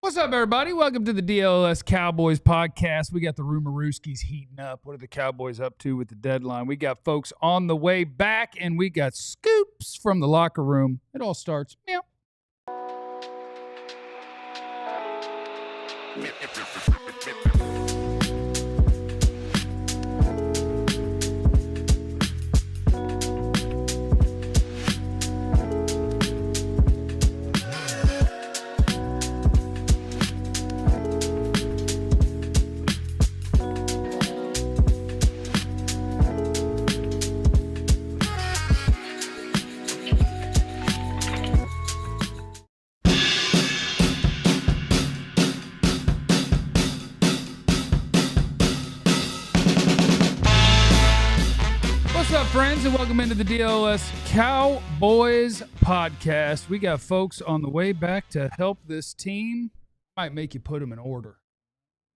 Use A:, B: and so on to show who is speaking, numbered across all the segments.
A: What's up, everybody? Welcome to the DLLS Cowboys podcast. We got the Rumorooskies heating up. What are the Cowboys up to with the deadline? We got folks on the way back, and we got scoops from the locker room. It all starts. Meow. Friends, and welcome into the DLLS Cowboys podcast. We got folks on the way back to help this team. Might make you put them in order.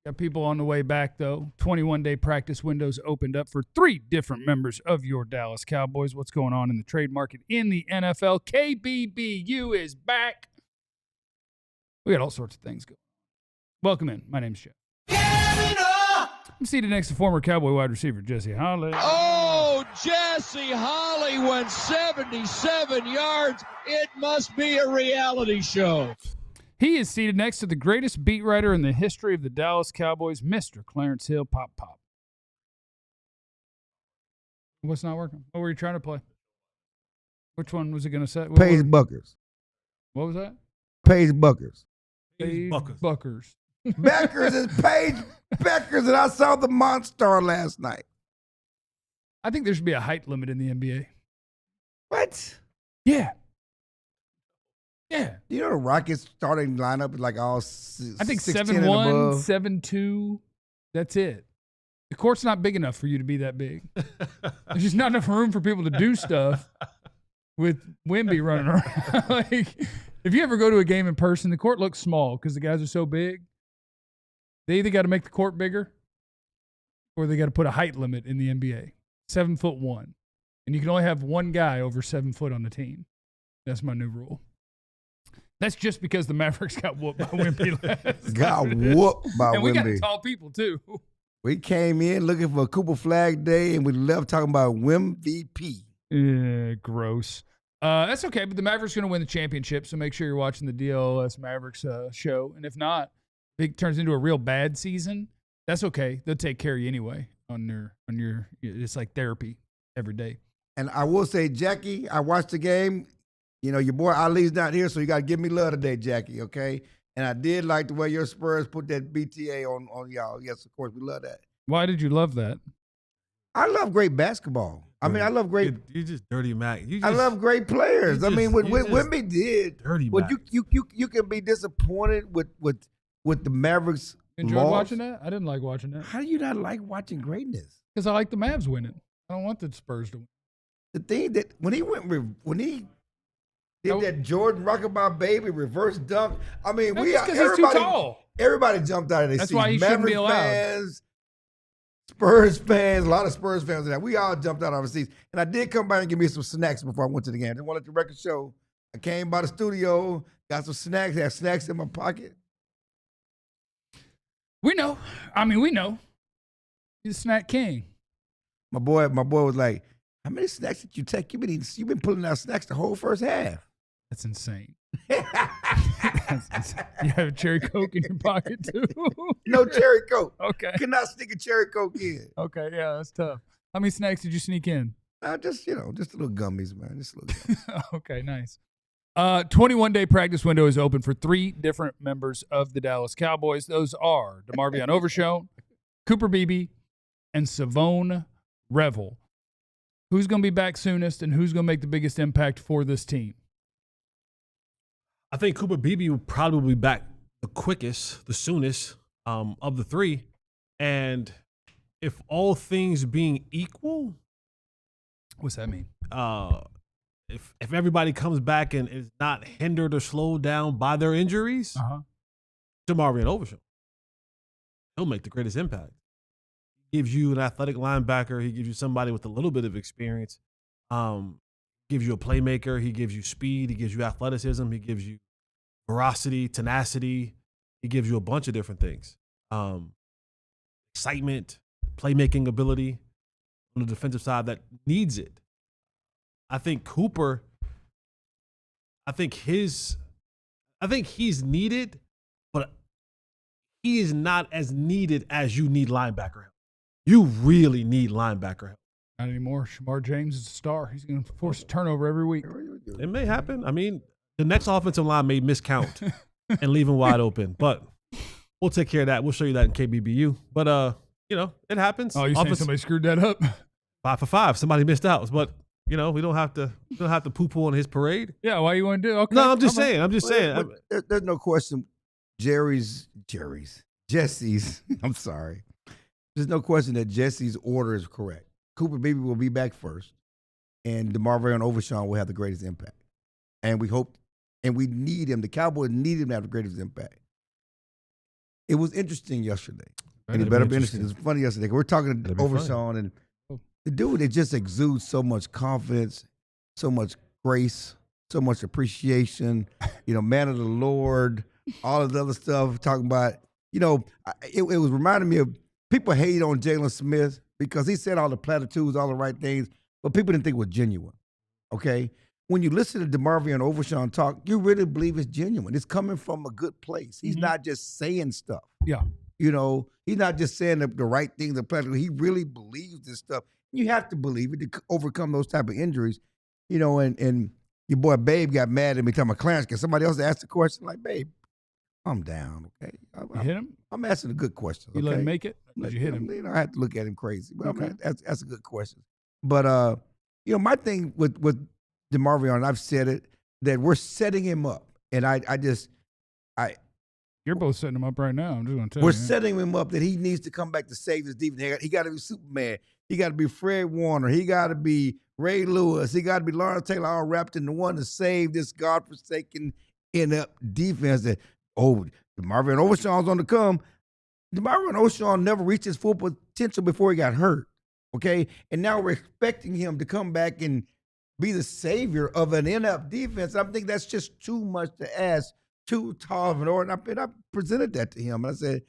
A: Got people on the way back, though. 21-day practice windows opened up for 3 different members of your Dallas Cowboys. What's going on in the trade market in the NFL? KBBU is back. We got all sorts of things going. Welcome in. My name's Jeff. I'm seated next to former Cowboy wide receiver Jesse Holly.
B: Oh, Jesse Holly went 77 yards. It must be a reality show.
A: He is seated next to the greatest beat writer in the history of the Dallas Cowboys, Mr. Clarence Hill. Pop. What's not working? What were you trying to play? Which one was it going to set?
C: Paige Buckers.
A: What was that?
C: Paige Buckers.
A: Paige Buckers.
C: Beckers is Paige Beckers, and I saw the Monster last night.
A: I think there should be a height limit in the NBA.
C: What?
A: Yeah.
C: You know the Rockets starting lineup is like all
A: I think
C: 6'10"
A: 7'1", 7'2". That's it. The court's not big enough for you to be that big. There's just not enough room for people to do stuff with Wemby running around. Like, if you ever go to a game in person, the court looks small because the guys are so big. They either got to make the court bigger or they got to put a height limit in the NBA. 7'1", and you can only have one guy over 7 foot on the team. That's my new rule. That's just because the Mavericks got whooped by Wemby last.
C: Got whooped by Wemby.
A: And we got tall people too.
C: We came in looking for a Cooper Flag Day, and we left talking about MVP.
A: Gross. That's okay, but the Mavericks are going to win the championship, so make sure you're watching the DLLS Mavericks show. And if not, if it turns into a real bad season, that's okay. They'll take care of you anyway on your it's like therapy every day.
C: And I will say, Jackie, I watched the game. You know, your boy Ali's not here, so you got to give me love today, Jackie, okay? And I did like the way your Spurs put that BTA on y'all. Yes, of course, we love that.
A: Why did you love that?
C: I love great basketball. I mean, I love great.
D: You just dirty Mac.
C: I love great players. I mean, what Wemby did.
D: Dirty
C: But
D: Mac.
C: you can be disappointed with the Mavericks.
A: You enjoyed watching that? I didn't like watching that.
C: How do you not like watching greatness?
A: Because I like the Mavs winning. I don't want the Spurs to win.
C: The thing that when he did that Jordan Rockabye Baby reverse dunk. I mean,
A: That's because he's too tall.
C: Everybody jumped out of their seats.
A: That's why he shouldn't be
C: Mavericks
A: allowed.
C: fans, Spurs fans, a lot of Spurs fans. And we all jumped out of our seats. And I did come by and give me some snacks before I went to the game. I didn't want to let the record show. I came by the studio, got some snacks, had snacks in my pocket.
A: We know. I mean, we know. He's a snack king.
C: My boy was like, "How many snacks did you take? You've been pulling out snacks the whole first half."
A: That's insane. That's insane. You have a cherry Coke in your pocket, too?
C: No cherry Coke.
A: Okay.
C: Could not sneak a cherry Coke in.
A: Okay, yeah, that's tough. How many snacks did you sneak in?
C: Just a little gummies, man. Just a little gummies.
A: Okay, nice. 21-day practice window is open for 3 different members of the Dallas Cowboys. Those are DeMarvion Overshown, Cooper Beebe, and Shavon Revel. Who's going to be back soonest and who's going to make the biggest impact for this team?
D: I think Cooper Beebe will probably be back the quickest, the soonest of the 3. And if all things being equal,
A: what's that mean?
D: If everybody comes back and is not hindered or slowed down by their injuries, DeMarvion Overshown, he'll make the greatest impact. He gives you an athletic linebacker. He gives you somebody with a little bit of experience. Gives you a playmaker. He gives you speed. He gives you athleticism. He gives you veracity, tenacity. He gives you a bunch of different things. Excitement, playmaking ability on the defensive side that needs it. I think Cooper, I think he's needed, but he is not as needed as you need linebacker help. You really need linebacker help.
A: Not anymore. Shamar James is a star. He's going to force a turnover every week.
D: It may happen. I mean, the next offensive line may miscount and leave him wide open, but we'll take care of that. We'll show you that in KBBU. But, it happens.
A: Oh, you saying somebody screwed that up?
D: 5 for 5. Somebody missed out. But, we don't have to poo-poo on his parade.
A: Yeah, why you want to do? Okay.
D: No, I'm just saying.
C: There's no question. Jesse's. I'm sorry. There's no question that Jesse's order is correct. Cooper Beebe will be back first, and DeMarvion Overshown will have the greatest impact. And we hope, and we need him. The Cowboys need him to have the greatest impact. It was interesting yesterday. And it better be interesting. It was funny yesterday. We're talking to Overshown, and the dude, it just exudes so much confidence, so much grace, so much appreciation, man of the Lord, all of the other stuff, talking about, it was reminding me of people hate on Jalen Smith because he said all the platitudes, all the right things, but people didn't think it was genuine, okay? When you listen to DeMarvion Overshown talk, you really believe it's genuine. It's coming from a good place. He's not just saying stuff.
A: Yeah.
C: He's not just saying the right things, the platitudes. He really believes this stuff. You have to believe it to overcome those type of injuries, and your boy Babe got mad at me talking about Clarence because somebody else asked the question like, Babe, calm down, okay?
A: You hit him?
C: I'm asking a good question.
A: You let him make it? Did you hit him?
C: I had to look at him crazy. But okay. That's a good question. But, my thing with DeMarvion, I've said it, that we're setting him up. And
A: You're both setting him up right now. I'm just going to tell you.
C: We're setting him up that he needs to come back to save this defense. He got to be Superman. He got to be Fred Warner. He got to be Ray Lewis. He got to be Lawrence Taylor, all wrapped in the one to save this godforsaken, inept defense that, DeMarvion Overshown's on the come. DeMarvion Overshown never reached his full potential before he got hurt, okay? And now we're expecting him to come back and be the savior of an inept defense. And I think that's just too much to ask, too tall of an order. And I presented that to him. And I said,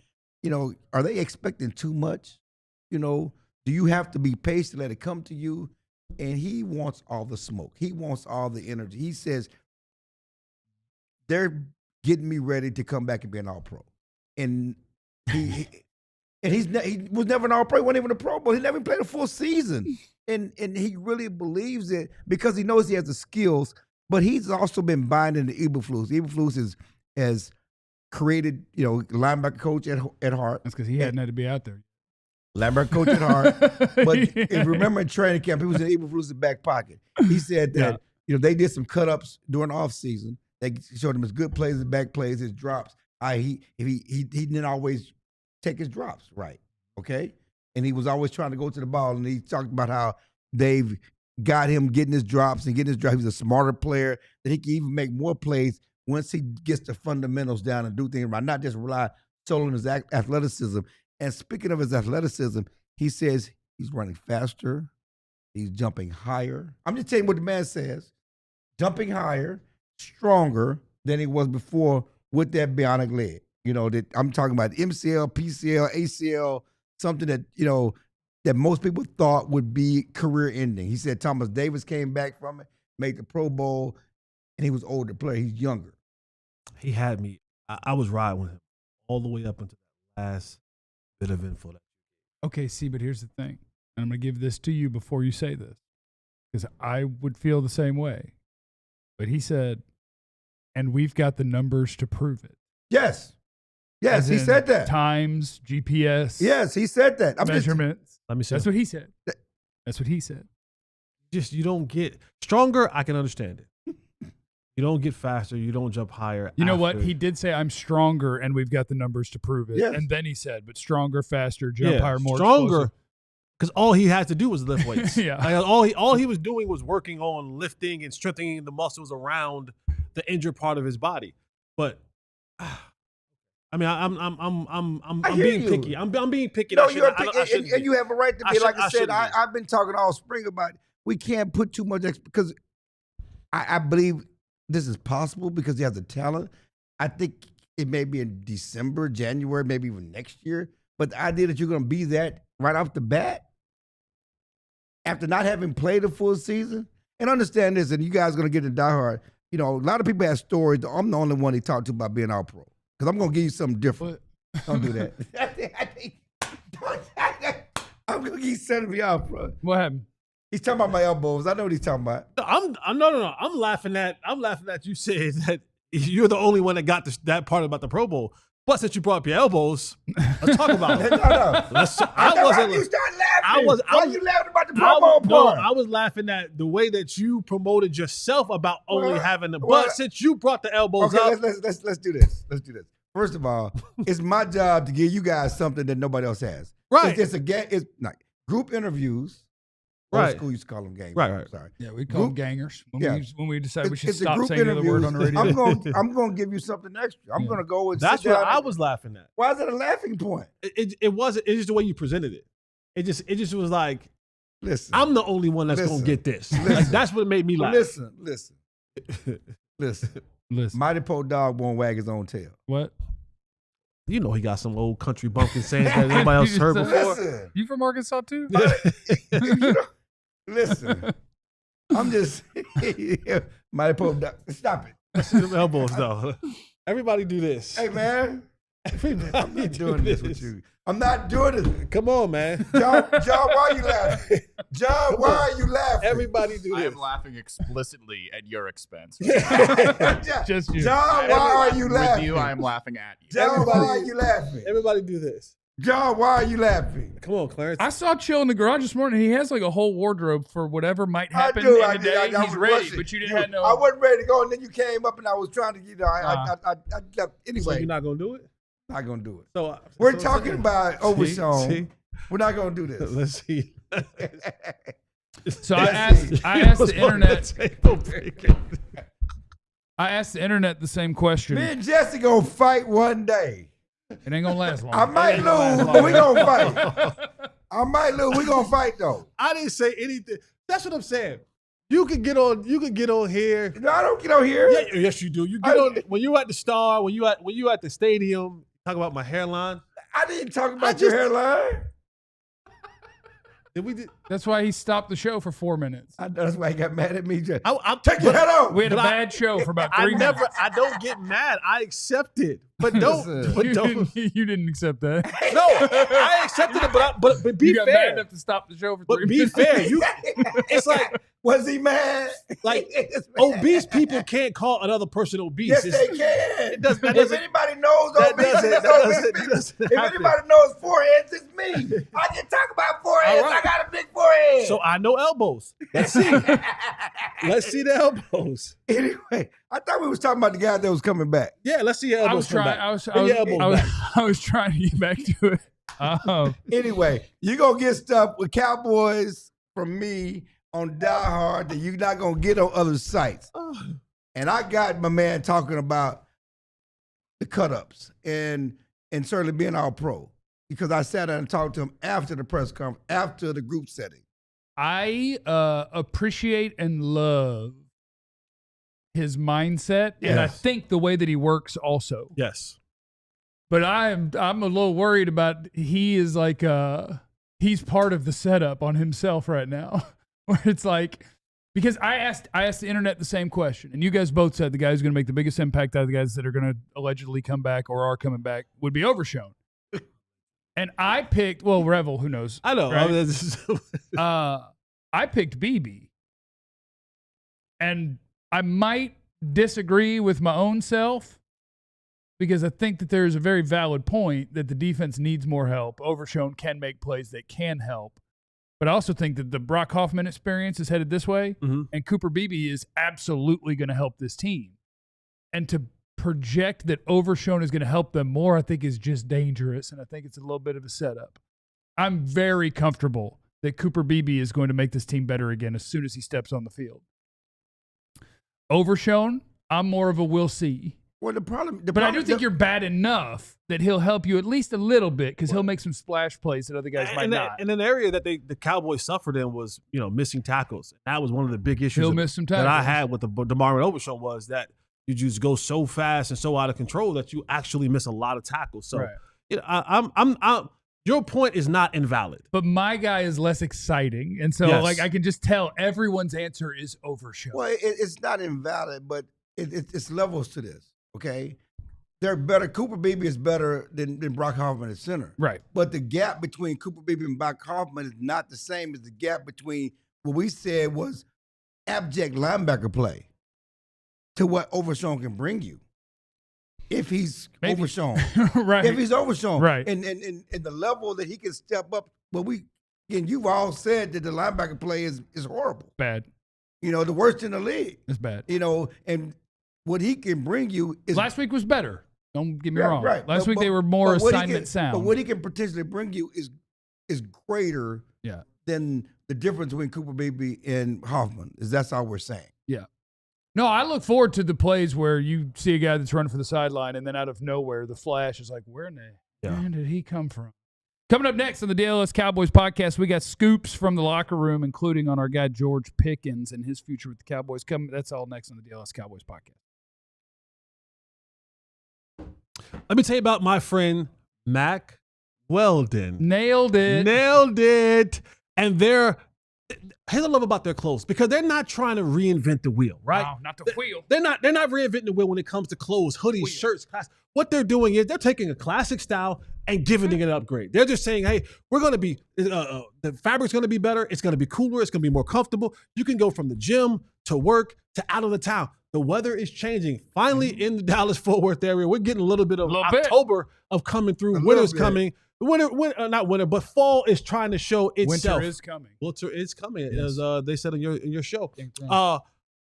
C: are they expecting too much? Do you have to be patient to let it come to you? And he wants all the smoke. He wants all the energy. He says, they're getting me ready to come back and be an all-pro. And he was never an all-pro. He wasn't even a Pro Bowl. He never even played a full season. And he really believes it because he knows he has the skills, but he's also been buying into Eberflus. Eberflus has created, linebacker coach at heart.
A: That's because he hadn't had to be out there.
C: Linebacker coach at heart. But if you remember in training camp, he was in Eberflus's back pocket. He said that, they did some cut-ups during the offseason. They showed him his good plays, his back plays, his drops. He didn't always take his drops right, okay? And he was always trying to go to the ball, and he talked about how they've got him getting his drops and getting his drops. He's a smarter player, that he can even make more plays once he gets the fundamentals down and do things right, not just rely solely on his athleticism. And speaking of his athleticism, he says he's running faster, he's jumping higher. I'm just telling you what the man says. Jumping higher, stronger than he was before with that bionic leg. That I'm talking about MCL, PCL, ACL, something that, that most people thought would be career ending. He said Thomas Davis came back from it, made the Pro Bowl, and he was an older player. He's younger.
D: He had me. I was riding with him all the way up until that last bit of info.
A: Okay, see, but here's the thing. And I'm going to give this to you before you say this, because I would feel the same way. But he said, and we've got the numbers to prove it.
C: Yes, he said that.
A: Times, GPS.
C: Yes, he said that.
A: Measurements.
D: Let me say.
A: That's what he said. That's what he said.
D: Just, you don't get stronger. I can understand it. You don't get faster. You don't jump higher.
A: You know what? He did say, I'm stronger, and we've got the numbers to prove it.
C: Yes.
A: And then he said, but stronger, faster, jump higher, more
D: stronger. Because all he had to do was lift weights.
A: Yeah.
D: All he was doing was working on lifting and strengthening the muscles around the injured part of his body. But I mean, I'm being picky. I'm being picky.
C: No, you're picky, and you have a right to be. Like I said, I've been talking all spring about it. We can't put too much because I believe this is possible because he has the talent. I think it may be in December, January, maybe even next year. But the idea that you're going to be that right off the bat, after not having played a full season, and understand this, and you guys are going to get into diehard. You know, a lot of people have stories. I'm the only one he talked to about being all pro. Because I'm going to give you something different. Don't do that. I'm going to give you something to be all pro.
A: What happened?
C: He's talking about my elbows. I know what he's talking about.
D: No. I'm laughing at you said that you're the only one that got that part about the Pro Bowl. Plus, that you brought up your elbows, let's talk about it.
C: No. I wasn't. You start laughing. Why you laughing about the Pro Bowl part?
D: No, I was laughing at the way that you promoted yourself about only having the. But since you brought the elbows up,
C: let's do this. Let's do this. First of all, it's my job to give you guys something that nobody else has.
D: Right.
C: It's like group interviews.
D: Right.
C: Old school used to call them gangers.
D: Right.
C: Sorry.
A: Yeah, we call them gangers when we decide we should
C: it's
A: stop saying the other word on the radio.
C: I'm going to give you something extra. I'm going to go and
D: that's
C: sit down
D: what I was laughing at.
C: Why is it a laughing point?
D: It wasn't. It's just the way you presented it. It just was like,
C: listen,
D: I'm the only one that's going to get this. Like, that's what made me laugh.
C: Listen. Mighty Po Dog won't wag his own tail.
A: What?
D: You know he got some old country bumpkin saying that nobody else heard before.
C: Listen.
A: You from Arkansas too?
C: Listen, I'm just Mighty Po Dog. Stop it.
D: See them elbows though. Everybody do this.
C: Hey man, I'm not doing this with you. I'm not doing it.
D: Come on, man.
C: John, why are you laughing? John, why are you laughing?
D: Everybody do this.
E: I am laughing explicitly at your expense.
A: Just you.
C: John, why are you laughing?
E: With you, I am laughing at you.
C: John, why are you laughing?
D: Everybody do this.
C: John, why are you laughing?
D: Come on, Clarence.
A: I saw Chill in the garage this morning. He has like a whole wardrobe for whatever might happen in the day. He's ready, but you didn't have no.
C: I wasn't ready to go, and then you came up, and I was trying to, anyway.
D: So you're not gonna do it?
C: Not gonna do it.
D: So
C: we're talking about Overshown. We're not gonna do this.
D: Let's see.
A: So I asked the internet. I asked the internet the same question.
C: Me and Jesse gonna fight one day.
A: It ain't gonna last long.
C: I might lose, but we gonna fight. I might lose. We gonna fight though.
D: I didn't say anything. That's what I'm saying. You can get on. You can get on here.
C: No, I don't get on here.
D: Yeah, yes, you do. You get on when you at the Star. When you at the stadium. Talk about my hairline.
C: I didn't talk about your hairline.
A: That's why he stopped the show for 4 minutes.
C: That's why he got mad at me.
D: I'm
C: take your head off.
A: We had a bad show for about 3 minutes.
D: I don't get mad. I accept it, but don't.
A: You didn't accept that.
D: No, I accepted it, but be
A: you got
D: fair.
A: mad enough to stop the show for 3 minutes.
D: But be fair. It's like,
C: was he mad?
D: Like obese people can't call another person obese.
C: Yes, they can.
D: It doesn't.
C: If anybody knows obese, if anybody knows foreheads, it's me. I can talk about foreheads. Right. I got a big forehead.
D: So I know elbows. Let's see. Let's see the elbows.
C: Anyway, I thought we was talking about the guy that was coming back.
D: Yeah, let's see your elbows.
A: I was trying to get back to it.
C: Anyway, you're going to get stuff with Cowboys from me on Die Hard that you're not going to get on other sites. And I got my man talking about the cut-ups and certainly being all pro because I sat down and talked to him after the press conference, after the group setting.
A: I appreciate and love his mindset, and I think the way that he works also.
D: Yes.
A: But I'm a little worried about he is like he's part of the setup on himself right now. Where it's like, because I asked the internet the same question, and you guys both said the guy who's going to make the biggest impact out of the guys that are going to allegedly come back or are coming back would be Overshown. And I picked, Revel, who knows?
D: I know.
A: Right? I picked BB. And I might disagree with my own self because I think that there's a very valid point that the defense needs more help. Overshown can make plays that can help. But I also think that the Brock Hoffman experience is headed this way, and Cooper Beebe is absolutely going to help this team. And to project that Overshown is going to help them more, I think is just dangerous, and I think it's a little bit of a setup. I'm very comfortable that Cooper Beebe is going to make this team better again as soon as he steps on the field. Overshown, I'm more of a we'll see.
C: Well,
A: but I do think you're bad enough that he'll help you at least a little bit because he'll make some splash plays that other guys might not.
D: And an area that the Cowboys suffered in was, missing tackles. That was one of the big issues
A: he'll miss some tackles.
D: that I had with the DeMarvion Overshown was that you just go so fast and so out of control that you actually miss a lot of tackles. So, you know, your point is not invalid.
A: But my guy is less exciting. And so, like, I can just tell everyone's answer is Overshown.
C: Well, it's not invalid, but it's levels to this, okay? They're better. Cooper Beebe is better than Brock Hoffman at center.
A: Right.
C: But the gap between Cooper Beebe and Brock Hoffman is not the same as the gap between what we said was abject linebacker play to what Overshown can bring you. If he's Overshown.
A: Right.
C: If he's Overshown.
A: Right.
C: And the level that he can step up, and you've all said that the linebacker play is horrible.
A: Bad.
C: You know, the worst in the league.
A: It's bad.
C: You know, and what he can bring you is
A: last week was better. Don't get me wrong.
C: Right.
A: Last week they were more assignment sound.
C: But what he can potentially bring you is greater than the difference between Cooper Beebe and Hoffman. That's all we're saying.
A: Yeah. No, I look forward to the plays where you see a guy that's running for the sideline and then out of nowhere the flash is like, where did he come from? Coming up next on the DLLS Cowboys podcast, we got scoops from the locker room, including on our guy George Pickens and his future with the Cowboys. That's all next on the DLLS Cowboys podcast.
D: Let me tell you about my friend Mac Weldon.
A: Nailed it.
D: And here's what I love about their clothes, because they're not trying to reinvent the wheel, right?
A: No, not the wheel.
D: They're not reinventing the wheel when it comes to clothes, hoodies, shirts, class. What they're doing is they're taking a classic style and giving it an upgrade. They're just saying, hey, we're going to be, the fabric's going to be better. It's going to be cooler. It's going to be more comfortable. You can go from the gym to work to out of the town. The weather is changing. Finally, in the Dallas-Fort Worth area, we're getting a little bit of October of coming through. Winter's coming. Not winter, but fall is trying to show itself.
A: Winter is coming.
D: Winter is coming, as they said in your show.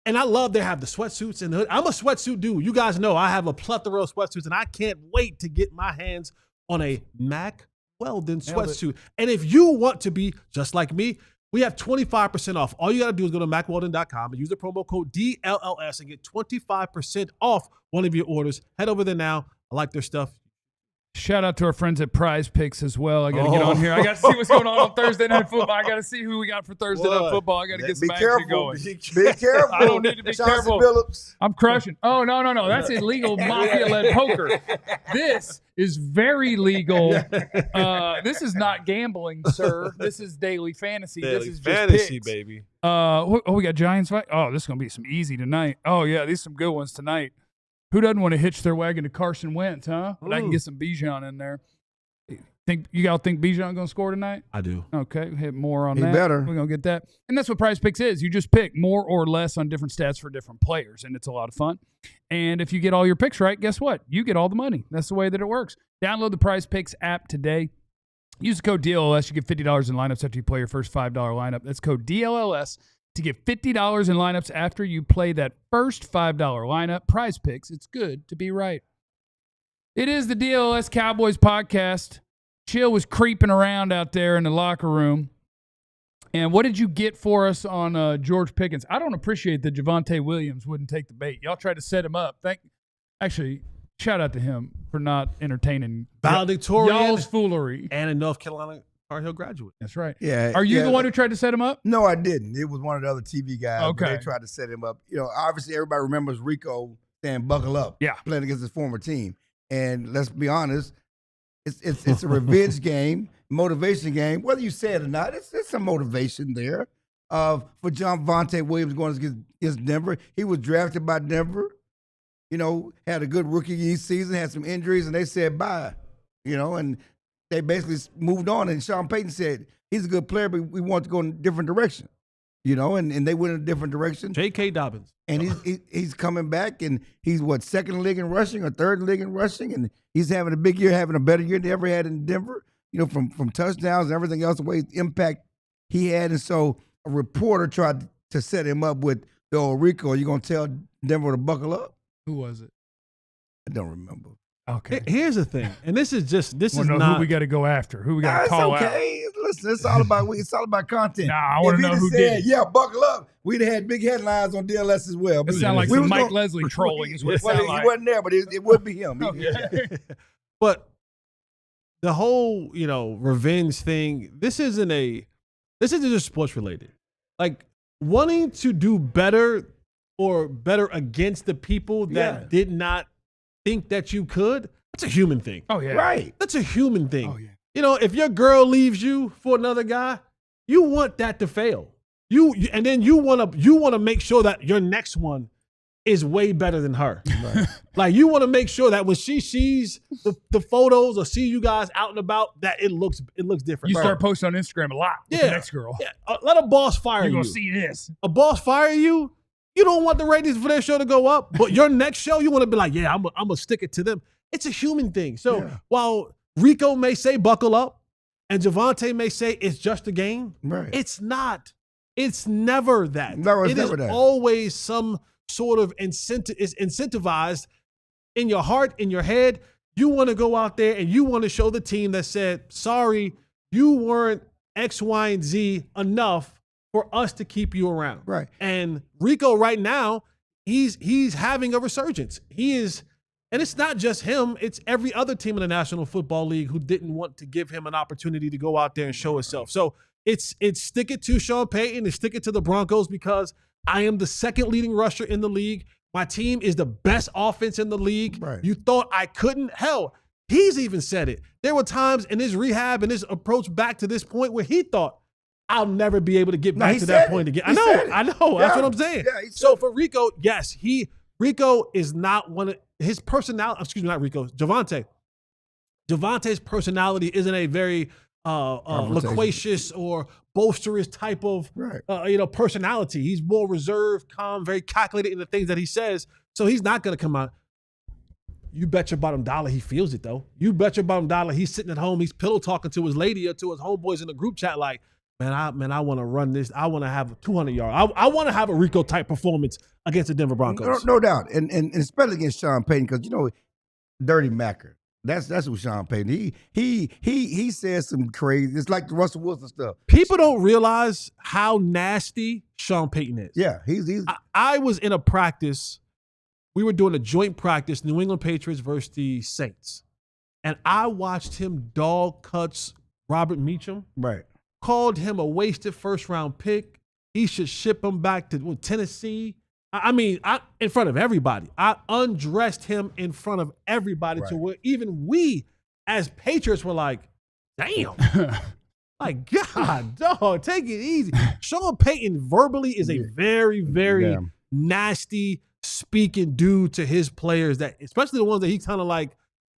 D: And I love they have the sweatsuits and the hood. I'm a sweatsuit dude. You guys know I have a plethora of sweatsuits, and I can't wait to get my hands on a Mac Weldon sweatsuit. And if you want to be just like me, we have 25% off. All you got to do is go to MacWeldon.com and use the promo code DLLS and get 25% off one of your orders. Head over there now. I like their stuff.
A: Shout out to our friends at Prize Picks as well. I got to get on here. I got to see what's going on Thursday Night Football. I got to see who we got for Thursday Night Football. I got to get some action going.
C: Be careful.
A: I don't need to be careful.
C: Phillips.
A: I'm crushing. Oh, no. That's illegal mafia-led poker. This is very legal. This is not gambling, sir. This is daily fantasy. This is just
D: fantasy,
A: picks.
D: baby.
A: We got Giants fight. Oh, this is going to be some easy tonight. Oh, yeah, these are some good ones tonight. Who doesn't want to hitch their wagon to Carson Wentz, huh? But I can get some Bijan in there. You all think Bijan going to score tonight?
D: I do.
A: Okay, hit more on
C: He
A: that.
C: better.
A: We're going to get that. And that's what Prize Picks is. You just pick more or less on different stats for different players, and it's a lot of fun. And if you get all your picks right, guess what? You get all the money. That's the way that it works. Download the Prize Picks app today. Use the code DLLS. You get $50 in lineups after you play your first $5 lineup. That's code DLLS to get $50 in lineups after you play that first $5 lineup. Prize Picks. It's good to be right. It is the DLLS Cowboys podcast. Chill was creeping around out there in the locker room. And what did you get for us on George Pickens? I don't appreciate that Javonte Williams wouldn't take the bait. Y'all tried to set him up. Actually, shout out to him for not entertaining
D: Valedictorian
A: y'all's foolery.
D: And a North Carolina Tar Heel graduate.
A: That's right.
C: Yeah.
A: Are you the one who tried to set him up?
C: No, I didn't. It was one of the other TV guys.
A: Okay.
C: But they tried to set him up. You know, obviously everybody remembers Rico saying buckle up.
A: Yeah.
C: Playing against his former team. And let's be honest, it's a revenge game, motivation game. Whether you say it or not, it's some motivation there for Javonte Williams going against Denver. He was drafted by Denver. You know, had a good rookie season, had some injuries, and they said bye. You know, and they basically moved on. And Sean Payton said, he's a good player, but we want to go in a different direction. You know, and they went in a different direction.
D: J.K. Dobbins.
C: And he's coming back, and he's, second league in rushing or third league in rushing, and he's having a big year, having a better year than he ever had in Denver, you know, from touchdowns and everything else, the way impact he had. And so a reporter tried to set him up with the old Rico. Are you going to tell Denver to buckle up?
A: Who was it?
C: I don't remember.
A: Okay.
D: Here's the thing, and this is
A: know
D: not
A: who we got to go after. Who we got to call out.
C: Listen, it's all about content.
A: Nah, I want to know who did it.
C: Yeah, buckle up. We'd have had big headlines on DLS as well.
A: It sounded like some Mike Leslie trolling is what it sounded like.
C: He wasn't there, but it would be him.
A: Okay.
D: But the whole, revenge thing, this isn't just sports related. Like, wanting to do better or better against the people that did not think that you could, that's a human thing.
A: Oh, yeah.
C: Right.
D: That's a human thing.
A: Oh, yeah.
D: You know, if your girl leaves you for another guy, you want that to fail. And then you want to make sure that your next one is way better than her. Right. Like you want to make sure that when she sees the photos or see you guys out and about, that it looks different.
A: You start posting on Instagram a lot with the next girl.
D: Yeah. Let a boss fire you.
A: You're gonna see this.
D: A boss fire you. You don't want the ratings for their show to go up, but your next show, you want to be like, yeah, I'm gonna stick it to them. It's a human thing. So while Rico may say buckle up, and Javonte may say it's just a game,
C: right?
D: It's not. It's never that.
C: No, it's
D: it
C: never
D: is
C: that.
D: Always some sort of incentive is incentivized in your heart, in your head. You want to go out there and you want to show the team that said, sorry, you weren't X, Y, and Z enough for us to keep you around.
C: Right.
D: And Rico right now, he's having a resurgence. He is, and it's not just him, it's every other team in the National Football League who didn't want to give him an opportunity to go out there and show himself. So it's stick it to Sean Payton and stick it to the Broncos because I am the second leading rusher in the league. My team is the best offense in the league.
C: Right.
D: You thought I couldn't? Hell, he's even said it. There were times in his rehab and his approach back to this point where he thought, I'll never be able to get back to that point again. I know. That's what I'm saying. Yeah, so for Rico, yes, Rico is not one of his personality. Excuse me, not Rico. Javonte. Javonte's personality isn't a very loquacious or boisterous type of personality. He's more reserved, calm, very calculated in the things that he says. So he's not going to come out. You bet your bottom dollar he feels it though. You bet your bottom dollar he's sitting at home, he's pillow talking to his lady or to his homeboys in the group chat like, I want to run this. I want to have 200 yards. I want to have a Rico type performance against the Denver Broncos.
C: No doubt, and especially against Sean Payton because Dirty Macker. That's who Sean Payton. He says some crazy. It's like the Russell Wilson stuff.
D: People don't realize how nasty Sean Payton is.
C: Yeah, he's.
D: I was in a practice. We were doing a joint practice, New England Patriots versus the Saints, and I watched him dog cuts Robert Meacham.
C: Right.
D: Called him a wasted first-round pick. He should ship him back to Tennessee. I mean, in front of everybody. I undressed him in front of everybody to where even we as Patriots were like, damn. Like, God, dog, take it easy. Sean Payton verbally is a very, very nasty speaking dude to his players, that especially the ones that he kind of like,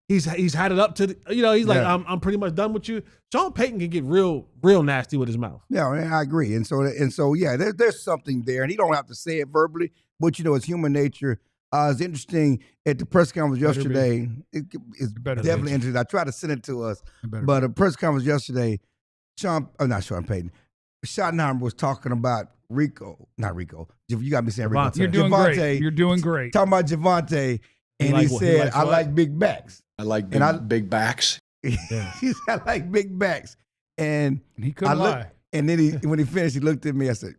D: he's had it up to, he's like, I'm pretty much done with you. Sean Payton can get real nasty with his mouth.
C: Yeah, I agree. And so yeah, there's something there. And he don't have to say it verbally, but it's human nature. It's interesting at the press conference yesterday. It's definitely interesting. I tried to send it to us, but a press conference yesterday, not Sean Payton. Schottenheimer was talking about not Rico. You got me saying Rico.
A: You're doing great. You're doing great.
C: Talking about Javonte, and he said, I like big backs.
F: I like big backs.
C: Yeah. I like big backs. And
A: he couldn't lie.
C: And then when he finished, he looked at me. I said,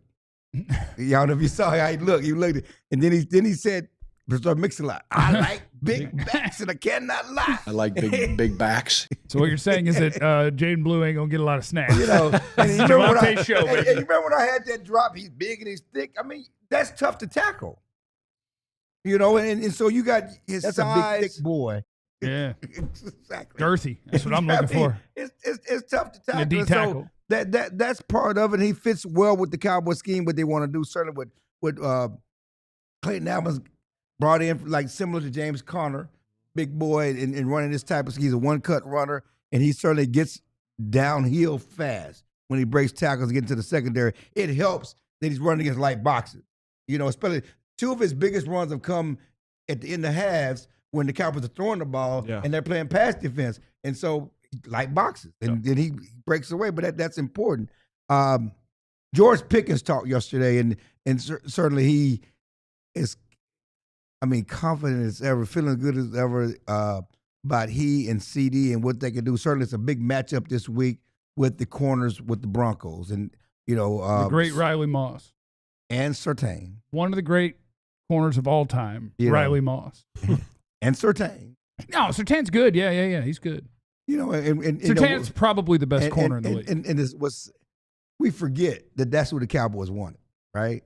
C: y'all know if you saw how he looked. He looked at, and then he said, started mixing a lot. I like big backs, and I cannot lie.
F: I like big backs.
A: So what you're saying is that Jaden Blue ain't gonna get a lot of snacks.
C: And you remember when I had that drop? He's big and he's thick. I mean, that's tough to tackle. And so you got his size.
A: A big, thick
C: boy.
A: Yeah,
C: exactly.
A: Girthy. That's what I'm looking for.
C: It's tough to tackle.
A: D-tackle.
C: So that's part of it. He fits well with the Cowboy scheme, what they want to do. Certainly with Clayton Allen's brought in like similar to James Conner, big boy, and running this type of. He's a one-cut runner, and he certainly gets downhill fast when he breaks tackles and gets into the secondary. It helps that he's running against light boxes. Especially two of his biggest runs have come at the end of halves when the Cowboys are throwing the ball and they're playing pass defense. And so light boxes. And then he breaks away, but that's important. George Pickens talked yesterday, and certainly he is, confident as ever, feeling good as ever about he and CD and what they can do. Certainly it's a big matchup this week with the corners with the Broncos. And,
A: the great Riley Moss.
C: And Surtain.
A: One of the great corners of all time, Riley Moss.
C: And Surtain.
A: No, Surtain's good. Yeah. He's good.
C: And
A: Surtain's probably the best corner in the league.
C: And we forget that that's what the Cowboys wanted, right?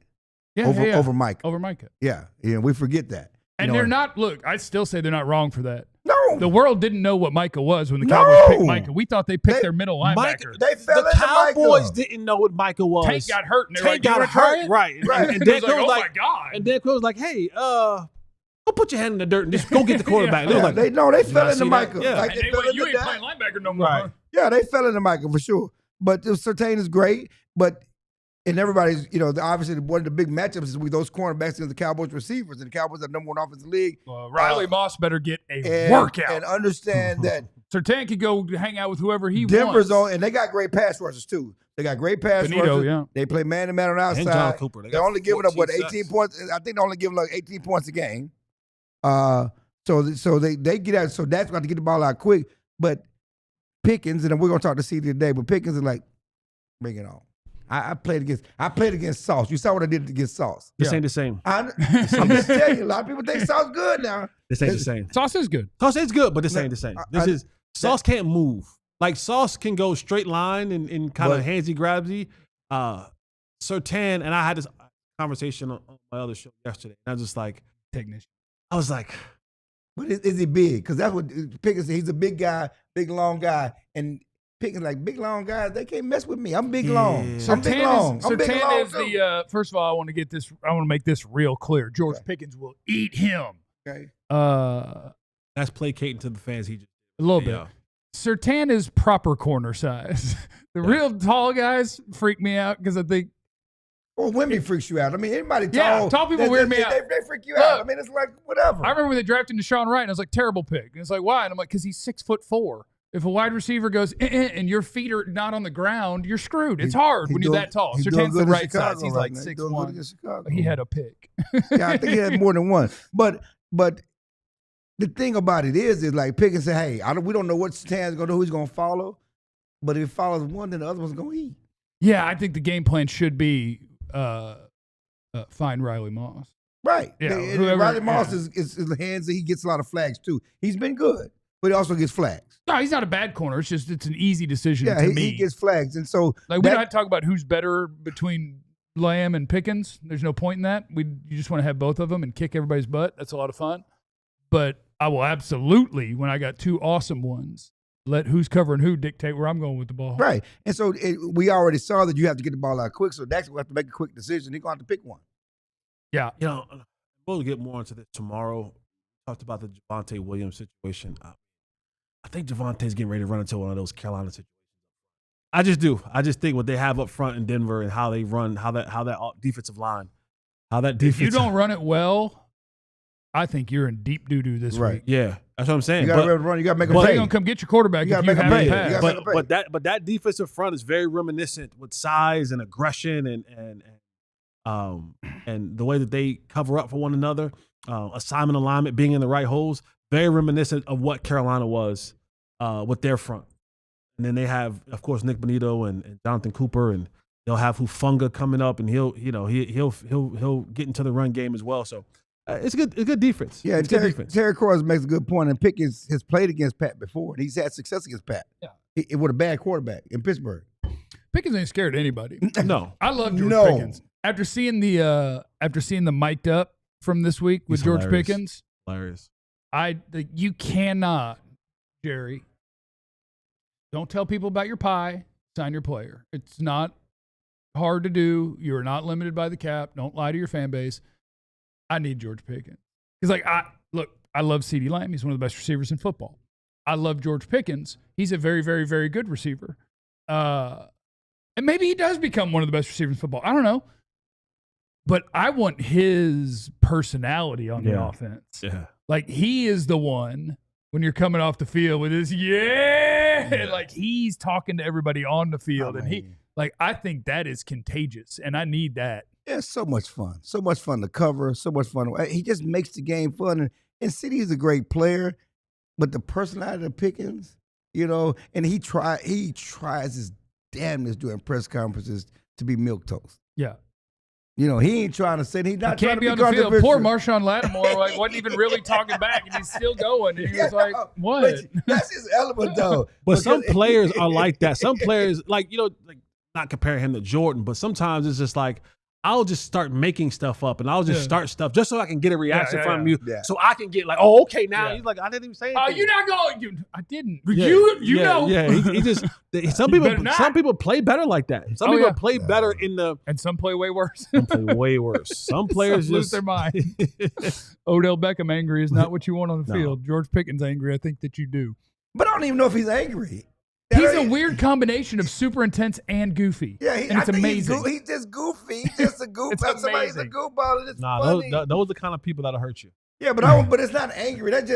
C: over Mike.
A: Over Micah.
C: Yeah, we forget that.
A: And they're not. Look, I still say they're not wrong for that.
C: No,
A: the world didn't know what Micah was when the Cowboys picked Micah. We thought they picked their middle linebacker.
C: The
D: Cowboys didn't know what Micah was.
A: Tank got hurt, and
D: Tank got hurt, right?
C: Right.
D: And Dan
A: was like,
D: was
A: "Oh
D: like,
A: my God!"
D: And Dan Quinn was like, "Hey, go put your hand in the dirt and just go get the quarterback."
C: They fell into
D: see
C: Micah.
D: that? Yeah.
C: Like,
A: And they went, you ain't playing linebacker no more.
D: Right.
C: Yeah, they fell into Micah for sure. But Surtain is great. And everybody's, obviously one of the big matchups is with those cornerbacks and the Cowboys receivers. And the Cowboys are number one offensive league.
A: Riley Moss better get a workout.
C: And understand that
A: Surtain could go hang out with whoever he
C: Denver's
A: wants.
C: and they got great pass rushers too. They got great pass
A: Benito,
C: rushers.
A: yeah.
C: They play man-to-man on the outside.
D: And John Cooper.
C: They're only giving up, 18
D: sacks.
C: points? I think they're only giving like 18 points a game. So they get out. So that's got to get the ball out quick. But Pickens, and we're going to talk to CD today, but Pickens is like, bring it on. I played against Sauce. You saw what I did against Sauce.
D: This ain't the same.
C: I'm just telling you, a lot of people think Sauce good now.
D: This ain't the same.
A: Sauce is good.
D: Sauce is good, but this ain't the same. Sauce can't move. Like Sauce can go straight line and kind of handsy grabsy. Surtain, and I had this conversation on my other show yesterday. And I was just like,
A: Technician.
D: I was like,
C: but is he big? Because that's what Pickens said. He's a big guy, big long guy, and Pickens like big long guys. They can't mess with me. I'm big long. I'm big long.
A: Surtain is the. First of all, I want to get this. I want to make this real clear. George Pickens will eat him.
C: Okay.
D: that's placating to the fans. He just
A: a little bit. Surtain is proper corner size. The real tall guys freak me out because I think.
C: Well, women freaks you out. I mean, anybody tall.
A: Yeah, tall people weird me out.
C: They freak you out. I mean, it's like whatever.
A: I remember when they drafted Shavon Wright, and I was like, terrible pick. And it's like, why? And I'm like, because he's 6'4". If a wide receiver goes and your feet are not on the ground, you're screwed. It's hard when you're that tall. Surtain's the right size. He's like 6'1". He had a pick.
C: Yeah, I think he had more than one. But the thing about it is like Pickens said, hey, we don't know what Surtain's going to do, who he's going to follow. But if he follows one, then the other one's going to eat.
A: Yeah, I think the game plan should be find Riley Moss.
C: Right.
A: Yeah,
C: Riley Moss is the hands that he gets a lot of flags too. He's been good, but he also gets flags.
A: No, he's not a bad corner. It's just it's an easy decision to me.
C: He gets flags. And so
A: like we don't have to talk about who's better between Lamb and Pickens. There's no point in that. You just want to have both of them and kick everybody's butt. That's a lot of fun. But I will absolutely, when I got two awesome ones, let who's covering who dictate where I'm going with the ball.
C: Right. And so we already saw that you have to get the ball out quick. So Dax will have to make a quick decision. He's going to have to pick one.
A: Yeah.
D: You know, we'll get more into this tomorrow. Talked about the Javonte Williams situation. I think Javonte's getting ready to run into one of those Carolina situations. I just do. I just think what they have up front in Denver and how they run, how that defensive line,
A: if you don't run it well, I think you're in deep doo-doo this week.
D: Yeah, that's what I'm saying.
C: You got to run. You got to make a play.
A: They're going to come get your quarterback if you have a pass.
D: But that defensive front is very reminiscent with size and aggression and the way that they cover up for one another, assignment alignment, being in the right holes, very reminiscent of what Carolina was with their front. And then they have, of course, Nick Bonito and Jonathan Cooper, and they'll have Hufanga coming up, and he'll get into the run game as well. So it's a good defense.
C: Yeah,
D: it's good defense.
C: Terry Cross makes a good point, and Pickens has played against Pat before, and he's had success against Pat. Yeah, with a bad quarterback in Pittsburgh.
A: Pickens ain't scared of anybody.
D: No,
A: I love George Pickens. After seeing the mic'd up from this week with George Pickens,
D: hilarious.
A: You cannot, Jerry. Don't tell people about your pie. Sign your player. It's not hard to do. You are not limited by the cap. Don't lie to your fan base. I need George Pickens. Because, I love CeeDee Lamb. He's one of the best receivers in football. I love George Pickens. He's a very, very, very good receiver. And maybe he does become one of the best receivers in football. I don't know. But I want his personality on the offense. Yeah. Like, he is the one when you're coming off the field with his, like he's talking to everybody on the field. And I think that is contagious, and I need that.
C: Yeah, it's so much fun. So much fun to cover. So much fun. He just makes the game fun. And City is a great player, but the personality of Pickens, and he tries his damnness during press conferences to be milquetoast.
A: Yeah.
C: He ain't trying to say he's not trying to be
A: on the field. Poor Marshawn Lattimore wasn't even really talking back, and he's still going. And he was like, "What?"
C: That's his element, though.
D: But some players are like that. Some players, not comparing him to Jordan, but sometimes it's just like, I'll just start making stuff up and I'll just start stuff just so I can get a reaction from you.
C: Yeah.
D: So I can get like, oh, okay, now he's like, I didn't even say anything.
A: Oh, you're not going. I didn't.
D: Yeah,
A: You know.
D: Yeah, he just some people play better like that. Some people play better in the
A: and some play way worse.
D: Some play way worse. Some players
A: lose their mind. Odell Beckham angry is not what you want on the field. George Pickens angry, I think that you do.
C: But I don't even know if he's angry.
A: He's a weird combination of super intense and goofy.
C: Yeah,
A: and it's amazing.
C: He's just goofy. He's just a goof. Somebody's a goofball. And it's
D: funny. Those are the kind of people that'll hurt you.
C: Yeah, but it's not angry. That's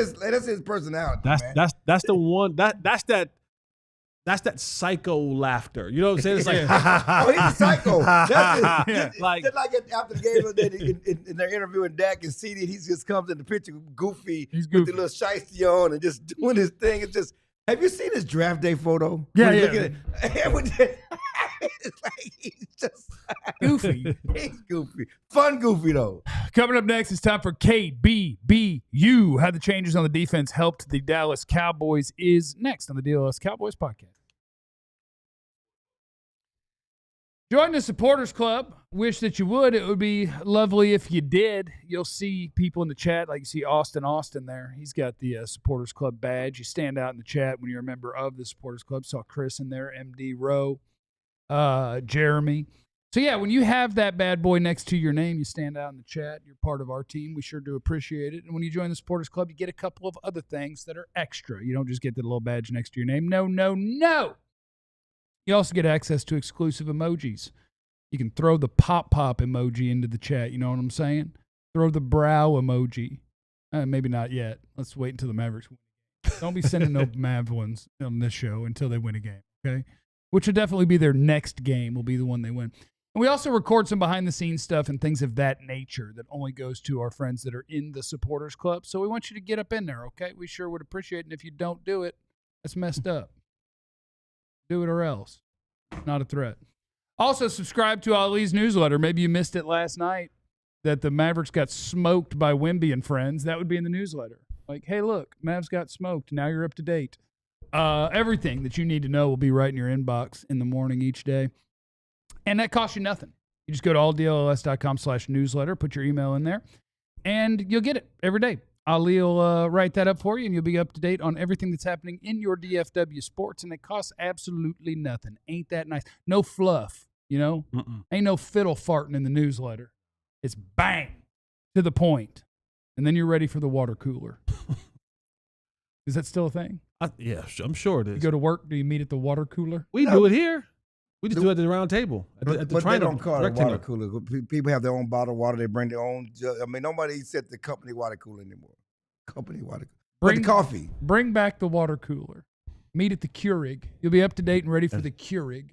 C: his personality.
D: That's the one. That's that psycho laughter. You know what I'm saying? It's like,
C: oh, he's a psycho. That's like after the game in their interviewing Dak and CD, he just comes in the picture goofy. He's goofy with the little shiesty on and just doing his thing. It's just. Have you seen his draft day photo?
A: Yeah.
C: Look at it. It's like he's just
A: goofy.
C: He's goofy. Fun goofy, though.
A: Coming up next, it's time for KBBU. How the changes on the defense helped the Dallas Cowboys is next on the DLLS Cowboys podcast. Join the Supporters Club. Wish that you would. It would be lovely if you did. You'll see people in the chat, like you see Austin there. He's got the Supporters Club badge. You stand out in the chat when you're a member of the Supporters Club. Saw Chris in there, MD Rowe, Jeremy. So, yeah, when you have that bad boy next to your name, you stand out in the chat. You're part of our team. We sure do appreciate it. And when you join the Supporters Club, you get a couple of other things that are extra. You don't just get the little badge next to your name. No. You also get access to exclusive emojis. You can throw the pop emoji into the chat. You know what I'm saying? Throw the brow emoji. Maybe not yet. Let's wait until the Mavericks win. Don't be sending no Mav ones on this show until they win a game, okay? Which will definitely be their next game, will be the one they win. And we also record some behind-the-scenes stuff and things of that nature that only goes to our friends that are in the Supporters Club. So we want you to get up in there, okay? We sure would appreciate it. And if you don't do it, that's messed up. Do it or else. Not a threat. Also, subscribe to Ali's newsletter. Maybe you missed it last night that the Mavericks got smoked by Wemby and friends. That would be in the newsletter. Like, hey, look, Mavs got smoked. Now you're up to date. Everything that you need to know will be right in your inbox in the morning each day. And that costs you nothing. You just go to alldlls.com/newsletter, put your email in there, and you'll get it every day. Ali will write that up for you, and you'll be up to date on everything that's happening in your DFW sports, and it costs absolutely nothing. Ain't that nice? No fluff, you know? Ain't no fiddle farting in the newsletter. It's bang, to the point. And then you're ready for the water cooler. Is that still a thing?
D: Yeah, I'm sure it is.
A: You go to work, do you meet at the water cooler?
D: We do it here. We just do it at the round table.
C: But they don't call it water cooler. People have their own bottled water. They bring their own jug. I mean, nobody eats at the company water cooler anymore. Company water cooler. Bring the coffee.
A: Bring back the water cooler. Meet at the Keurig. You'll be up to date and ready for the Keurig.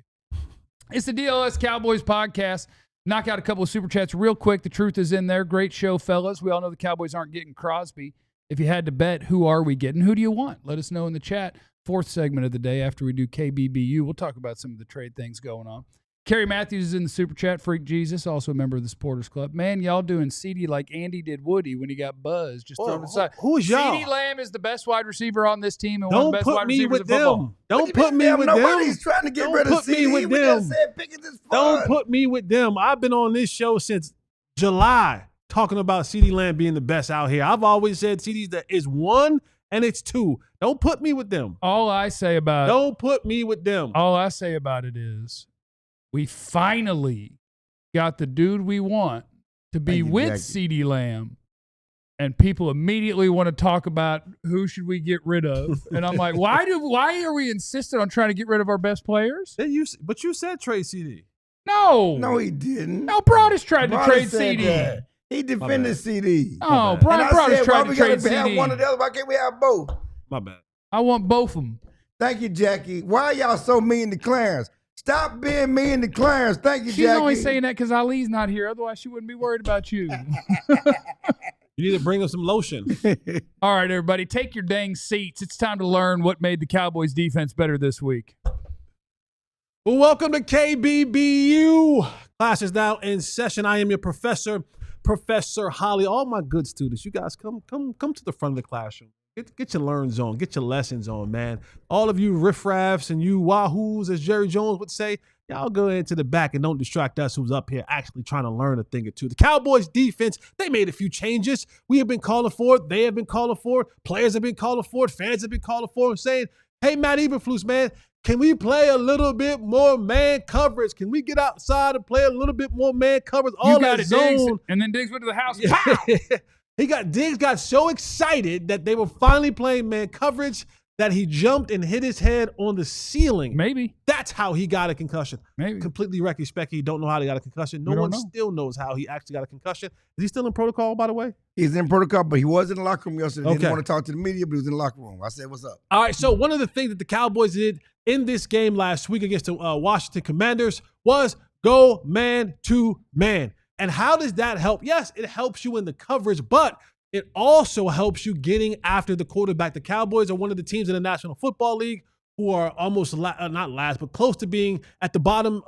A: It's the DLS Cowboys podcast. Knock out a couple of super chats real quick. The truth is in there. Great show, fellas. We all know the Cowboys aren't getting Crosby. If you had to bet, who are we getting? Who do you want? Let us know in the chat. Fourth segment of the day after we do KBBU. We'll talk about some of the trade things going on. Kerry Matthews is in the super chat. Freak Jesus, also a member of the Supporters Club. Man, y'all doing CD like Andy did Woody when he got buzzed. Just throw it aside.
D: Who is y'all?
A: CeeDee Lamb is the best wide receiver on this team and one of the best wide receivers in football.
D: Don't put me with them.
C: Nobody's trying to get rid of CeeDee.
D: Don't put me with them. I've been on this show since July talking about CeeDee Lamb being the best out here. I've always said CeeDee is one and it's two. Don't put me with them.
A: Don't
D: put me with them.
A: All I say about it is we finally got the dude we want to be with CeeDee Lamb, and people immediately want to talk about who should we get rid of. And I'm like, why are we insistent on trying to get rid of our best players?
D: But you said trade CeeDee.
A: No,
C: he didn't.
A: No, Broadus tried to trade CeeDee.
C: He defended CeeDee.
A: Oh, Brian Broadus tried to trade CeeDee.
C: Have one or the other. Why can't we have both?
D: My bad.
A: I want both of them.
C: Thank you, Jackie. Why are y'all so mean to Clarence? Stop being mean to Clarence. Thank you, Jackie.
A: She's only saying that because Ali's not here. Otherwise, she wouldn't be worried about you.
D: You need to bring him some lotion.
A: All right, everybody, take your dang seats. It's time to learn what made the Cowboys defense better this week.
D: Well, welcome to KBBU. Class is now in session. I am your professor, Professor Holly. All my good students, you guys come to the front of the classroom. Get your learns on. Get your lessons on, man. All of you riffraffs and you wahoos, as Jerry Jones would say, Y'all go into the back and don't distract us who's up here actually trying to learn a thing or two. The Cowboys defense, they made a few changes. We have been calling for it. They have been calling for it. Players have been calling for it. Fans have been calling for it, saying, hey, Matt Eberflus, man, can we play a little bit more man coverage? Can we get outside and play a little bit more man coverage? All that zone.
A: Diggs, and then Diggs went to the house. Pow!
D: Diggs got so excited that they were finally playing man coverage that he jumped and hit his head on the ceiling.
A: Maybe.
D: That's how he got a concussion.
A: Maybe.
D: Completely retrospective. Don't know how he got a concussion. No one still knows how he actually got a concussion. Is he still in protocol, by the way?
C: He's in protocol, but he was in the locker room yesterday. He didn't want to talk to the media, but he was in the locker room. I said, what's up?
D: All right, so one of the things that the Cowboys did in this game last week against the Washington Commanders was go man to man. And how does that help? Yes, it helps you in the coverage, but it also helps you getting after the quarterback. The Cowboys are one of the teams in the National Football League who are almost not last, but close to being at the bottom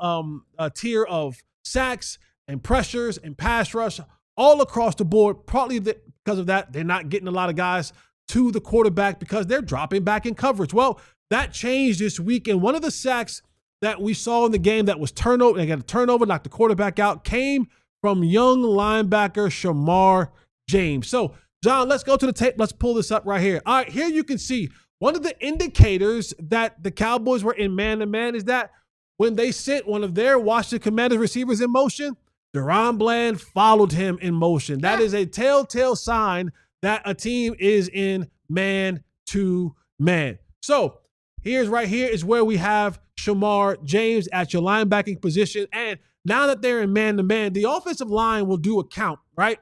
D: tier of sacks and pressures and pass rush all across the board. Partly because of that, they're not getting a lot of guys to the quarterback because they're dropping back in coverage. Well, that changed this week, and one of the sacks that we saw in the game that was turnover, they got a turnover, knocked the quarterback out, came from young linebacker Shamar James. So, John, let's go to the tape. Let's pull this up right here. All right, here you can see one of the indicators that the Cowboys were in man-to-man is that when they sent one of their Washington Commanders receivers in motion, Deron Bland followed him in motion. That is a telltale sign that a team is in man-to-man. So, right here is where we have Shamar James at your linebacking position. And now that they're in man-to-man, the offensive line will do a count, right?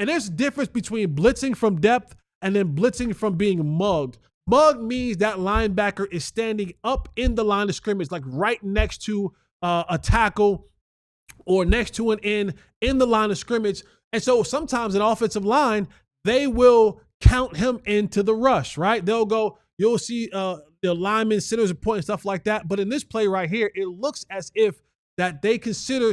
D: And there's a difference between blitzing from depth and then blitzing from being mugged. Mugged means that linebacker is standing up in the line of scrimmage, like right next to a tackle or next to an end in the line of scrimmage. And so sometimes an offensive line, they will count him into the rush, right? You'll see the linemen, centers, and point and stuff like that. But in this play right here, it looks as if that they consider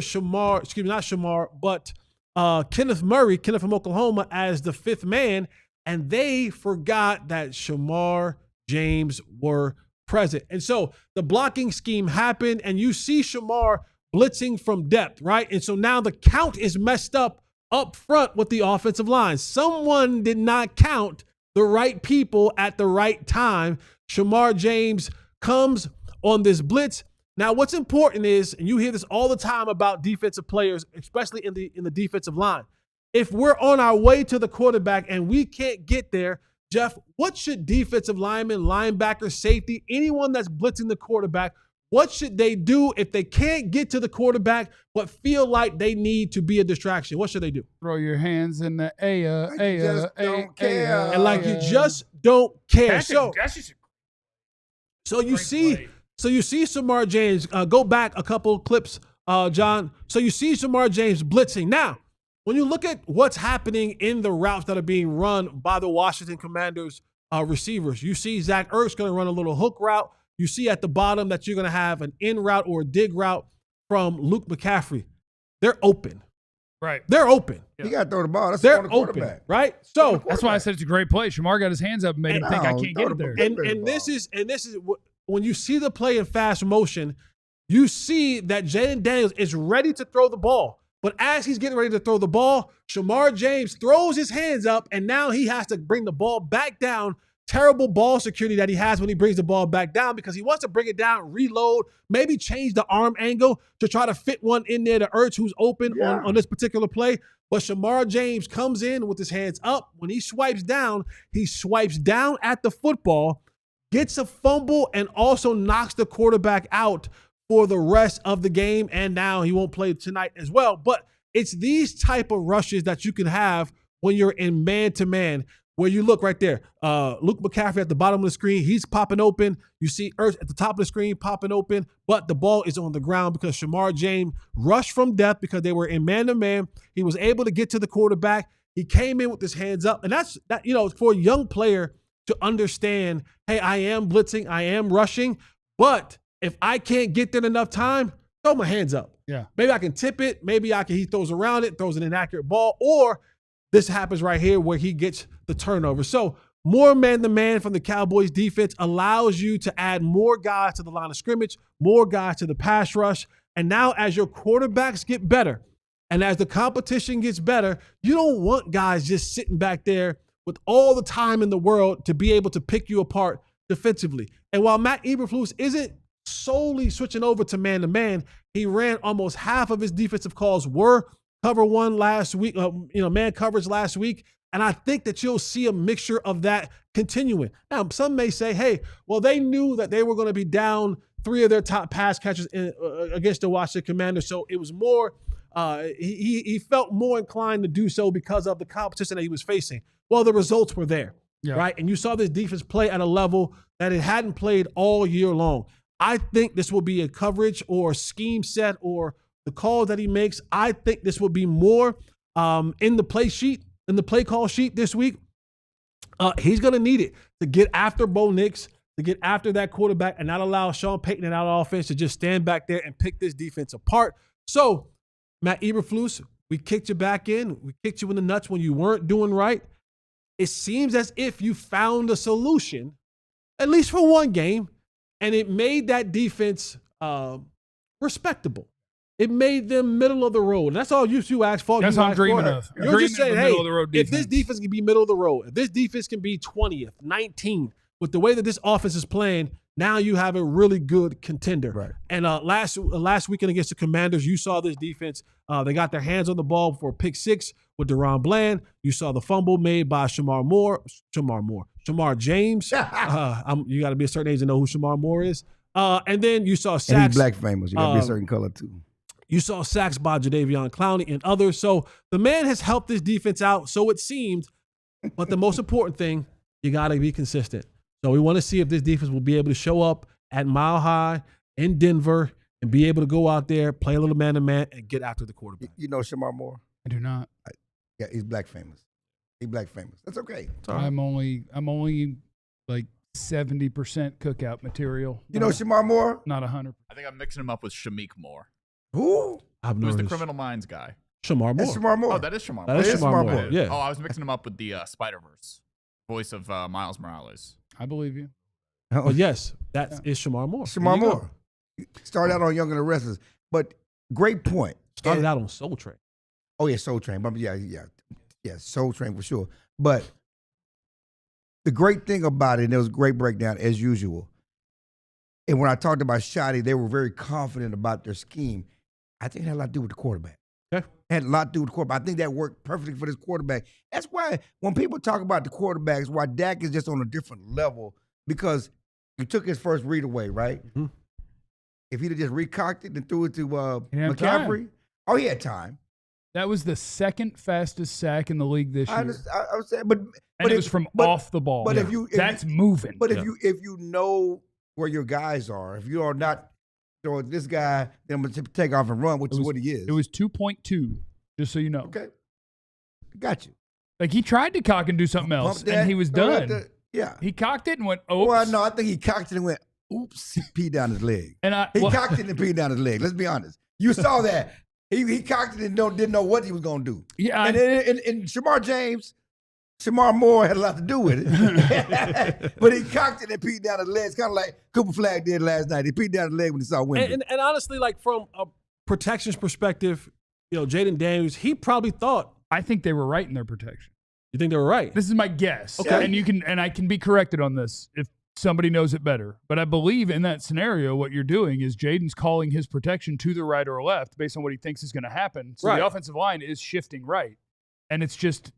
D: Kenneth Murray, Kenneth from Oklahoma, as the fifth man, and they forgot that Shamar James were present. And so the blocking scheme happened, and you see Shamar blitzing from depth, right? And so now the count is messed up front with the offensive line. Someone did not count the right people at the right time. Shamar James comes on this blitz. Now, what's important is, and you hear this all the time about defensive players, especially in the defensive line. If we're on our way to the quarterback and we can't get there, Jeff, what should defensive linemen, linebackers, safety, anyone that's blitzing the quarterback, what should they do if they can't get to the quarterback but feel like they need to be a distraction? What should they do?
A: Throw your hands in the air,
C: don't care.
D: And like you just don't care.
A: That's just
D: So you see Shamar James, go back a couple clips, John. So you see Shamar James blitzing. Now, when you look at what's happening in the routes that are being run by the Washington Commanders receivers, you see Zach Ertz going to run a little hook route. You see at the bottom that you're going to have an in route or a dig route from Luke McCaffrey. They're open.
A: Right.
D: They're open.
C: You got to throw the ball. That's
D: They're
C: the
D: open,
C: quarterback.
D: right? So
A: that's why I said it's a great play. Shamar got his hands up and made him think I can't get it there.
D: And this is when you see the play in fast motion, you see that Jaden Daniels is ready to throw the ball. But as he's getting ready to throw the ball, Shamar James throws his hands up, and now he has to bring the ball back down. Terrible ball security that he has when he brings the ball back down because he wants to bring it down, reload, maybe change the arm angle to try to fit one in there to Ertz, who's open on this particular play. But Shamar James comes in with his hands up. When he swipes down at the football, gets a fumble, and also knocks the quarterback out for the rest of the game. And now he won't play tonight as well. But it's these type of rushes that you can have when you're in man-to-man, where you look right there. Luke McCaffrey at the bottom of the screen, he's popping open. You see Ertz at the top of the screen popping open, but the ball is on the ground because Shamar James rushed from depth because they were in man-to-man. He was able to get to the quarterback. He came in with his hands up. And that's for a young player to understand, hey, I am blitzing, I am rushing, but if I can't get there in enough time, throw my hands up.
A: Yeah.
D: Maybe I can tip it. Maybe he throws around it, throws an inaccurate ball, or this happens right here where he gets the turnover. So more man-to-man from the Cowboys defense allows you to add more guys to the line of scrimmage, more guys to the pass rush. And now as your quarterbacks get better and as the competition gets better, you don't want guys just sitting back there with all the time in the world to be able to pick you apart defensively. And while Matt Eberflus isn't solely switching over to man-to-man, he ran almost half of his defensive calls were cover one last week, man coverage last week. And I think that you'll see a mixture of that continuing. Now, some may say, hey, well, they knew that they were going to be down 3 of their top pass catchers against the Washington Commanders. So it was more, he felt more inclined to do so because of the competition that he was facing. Well, the results were there, right? And you saw this defense play at a level that it hadn't played all year long. I think this will be a coverage or scheme set or the call that he makes. I think this will be more in the play sheet, in the play call sheet this week. He's going to need it to get after Bo Nix, to get after that quarterback and not allow Sean Payton and that offense to just stand back there and pick this defense apart. So, Matt Eberflus, we kicked you back in. We kicked you in the nuts when you weren't doing right. It seems as if you found a solution, at least for one game, and it made that defense respectable. It made them middle of the road. And that's all you asked for.
A: That's what I'm dreaming of.
D: You're just saying, hey, if this defense can be middle of the road, if this defense can be 20th, 19th, with the way that this offense is playing, now you have a really good contender.
C: Right.
D: And last weekend against the Commanders, you saw this defense. They got their hands on the ball for a pick 6 with Deron Bland. You saw the fumble made by Shamar James. You got to be a certain age to know who Shamar Moore is. And then you saw sacks.
C: And he's black famous. You got to be a certain color too.
D: You saw sacks by Jadeveon Clowney and others. So the man has helped this defense out, so it seemed. But the most important thing, you got to be consistent. So we want to see if this defense will be able to show up at Mile High in Denver and be able to go out there, play a little man-to-man, and get after the quarterback.
C: You know Shamar Moore?
A: I do not.
C: Yeah, he's black famous. He's black famous. That's okay.
A: Right. I'm only like 70% cookout material.
C: You know Shamar Moore?
A: Not 100.
E: I think I'm mixing him up with Shamik Moore.
C: Who?
E: Who's the Criminal Minds guy?
D: Shamar Moore.
C: That's Shamar Moore.
E: Oh, that is Shamar Moore.
D: That is Shamar Moore. Yeah.
E: Oh, I was mixing him up with the Spider-Verse voice of Miles Morales.
A: I believe you.
D: But yes, that is Shamar Moore.
C: Shamar Moore. Started out on Young and the Restless. But great point.
D: Started out on Soul Train.
C: Oh, yeah, Soul Train. Yeah, Soul Train for sure. But the great thing about it, and there was a great breakdown as usual, and when I talked about Shotty, they were very confident about their scheme. I think it had a lot to do with the quarterback.
D: Okay.
C: It had a lot to do with the quarterback. I think that worked perfectly for this quarterback. That's why when people talk about the quarterbacks, why Dak is just on a different level, because he took his first read away, right? Mm-hmm. If he'd have just recocked it and threw it to McCaffrey, he had time.
A: That was the second fastest sack in the league this year.
C: I was saying, but
A: it was from off the ball.
C: But
A: that's moving.
C: But if you know where your guys are, if you are not throwing this guy, then I'm going to take off and run, which is what he is.
A: It was 2.2, just so you know.
C: Okay. Got you.
A: Like he tried to cock and do something else, and he was done.
C: Yeah.
A: He cocked it and went, oops.
C: Well, no, I think he cocked it and went, oops, he peed down his leg. He cocked it and peed down his leg. Let's be honest. You saw that. He cocked it and didn't know what he was going to do.
A: Yeah.
C: And Shamar Moore had a lot to do with it. But he cocked it and peed down his leg. It's kind of like Cooper Flagg did last night. He peed down his leg when he saw Wemby.
D: And honestly, like from a protections perspective, Jaden Daniels, he probably thought.
A: I think they were right in their protection.
D: You think they were right?
A: This is my guess.
D: Okay.
A: And I can be corrected on this if somebody knows it better. But I believe in that scenario, what you're doing is Jaden's calling his protection to the right or left based on what he thinks is going to happen. So the offensive line is shifting right. And it's just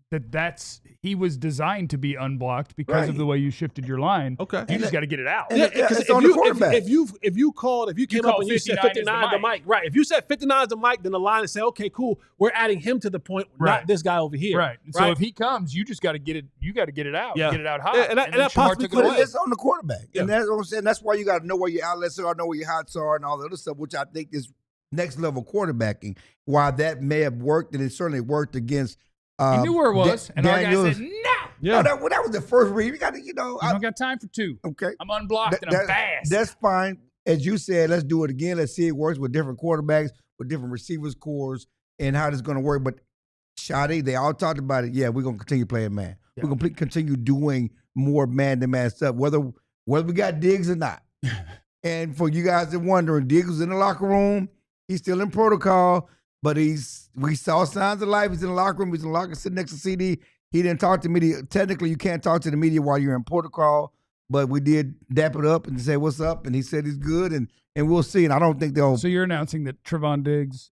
A: he was designed to be unblocked because of the way you shifted your line.
D: Okay.
A: You just got to get it out.
C: Because if you
D: came up and you said 59 is the mic. Right. If you said 59 is the mic, then the line is saying, okay, cool. We're adding him to the point, not this guy over here.
A: Right. So if he comes, you just got to get it. You got to get it out.
D: Yeah.
A: Get it out high.
D: And that possibly
C: could have. It's on the quarterback. Yeah. And that's what I'm saying. That's why you got to know where your outlets are, know where your hots are, and all the other stuff, which I think is next level quarterbacking. While that may have worked, and it certainly worked against.
A: He knew where it was, and our guy said, no.
C: Yeah. No, that was the first read. You got to,
A: I don't got time for two.
C: Okay.
A: I'm unblocked and I'm fast.
C: That's fine. As you said, let's do it again. Let's see it works with different quarterbacks, with different receivers cores, and how this is going to work. But Shotty, they all talked about it. Yeah, we're going to continue playing man. We're going to continue doing more man-to-man stuff, whether we got Diggs or not. And for you guys that are wondering, Diggs was in the locker room. He's still in protocol, but we saw signs of life. He's in the locker room. He's in the locker sitting next to CD. He didn't talk to media. Technically, you can't talk to the media while you're in protocol, but we did dap it up and say what's up, and he said he's good, and we'll see. And I don't think they'll.
A: So you're announcing that Trevon Diggs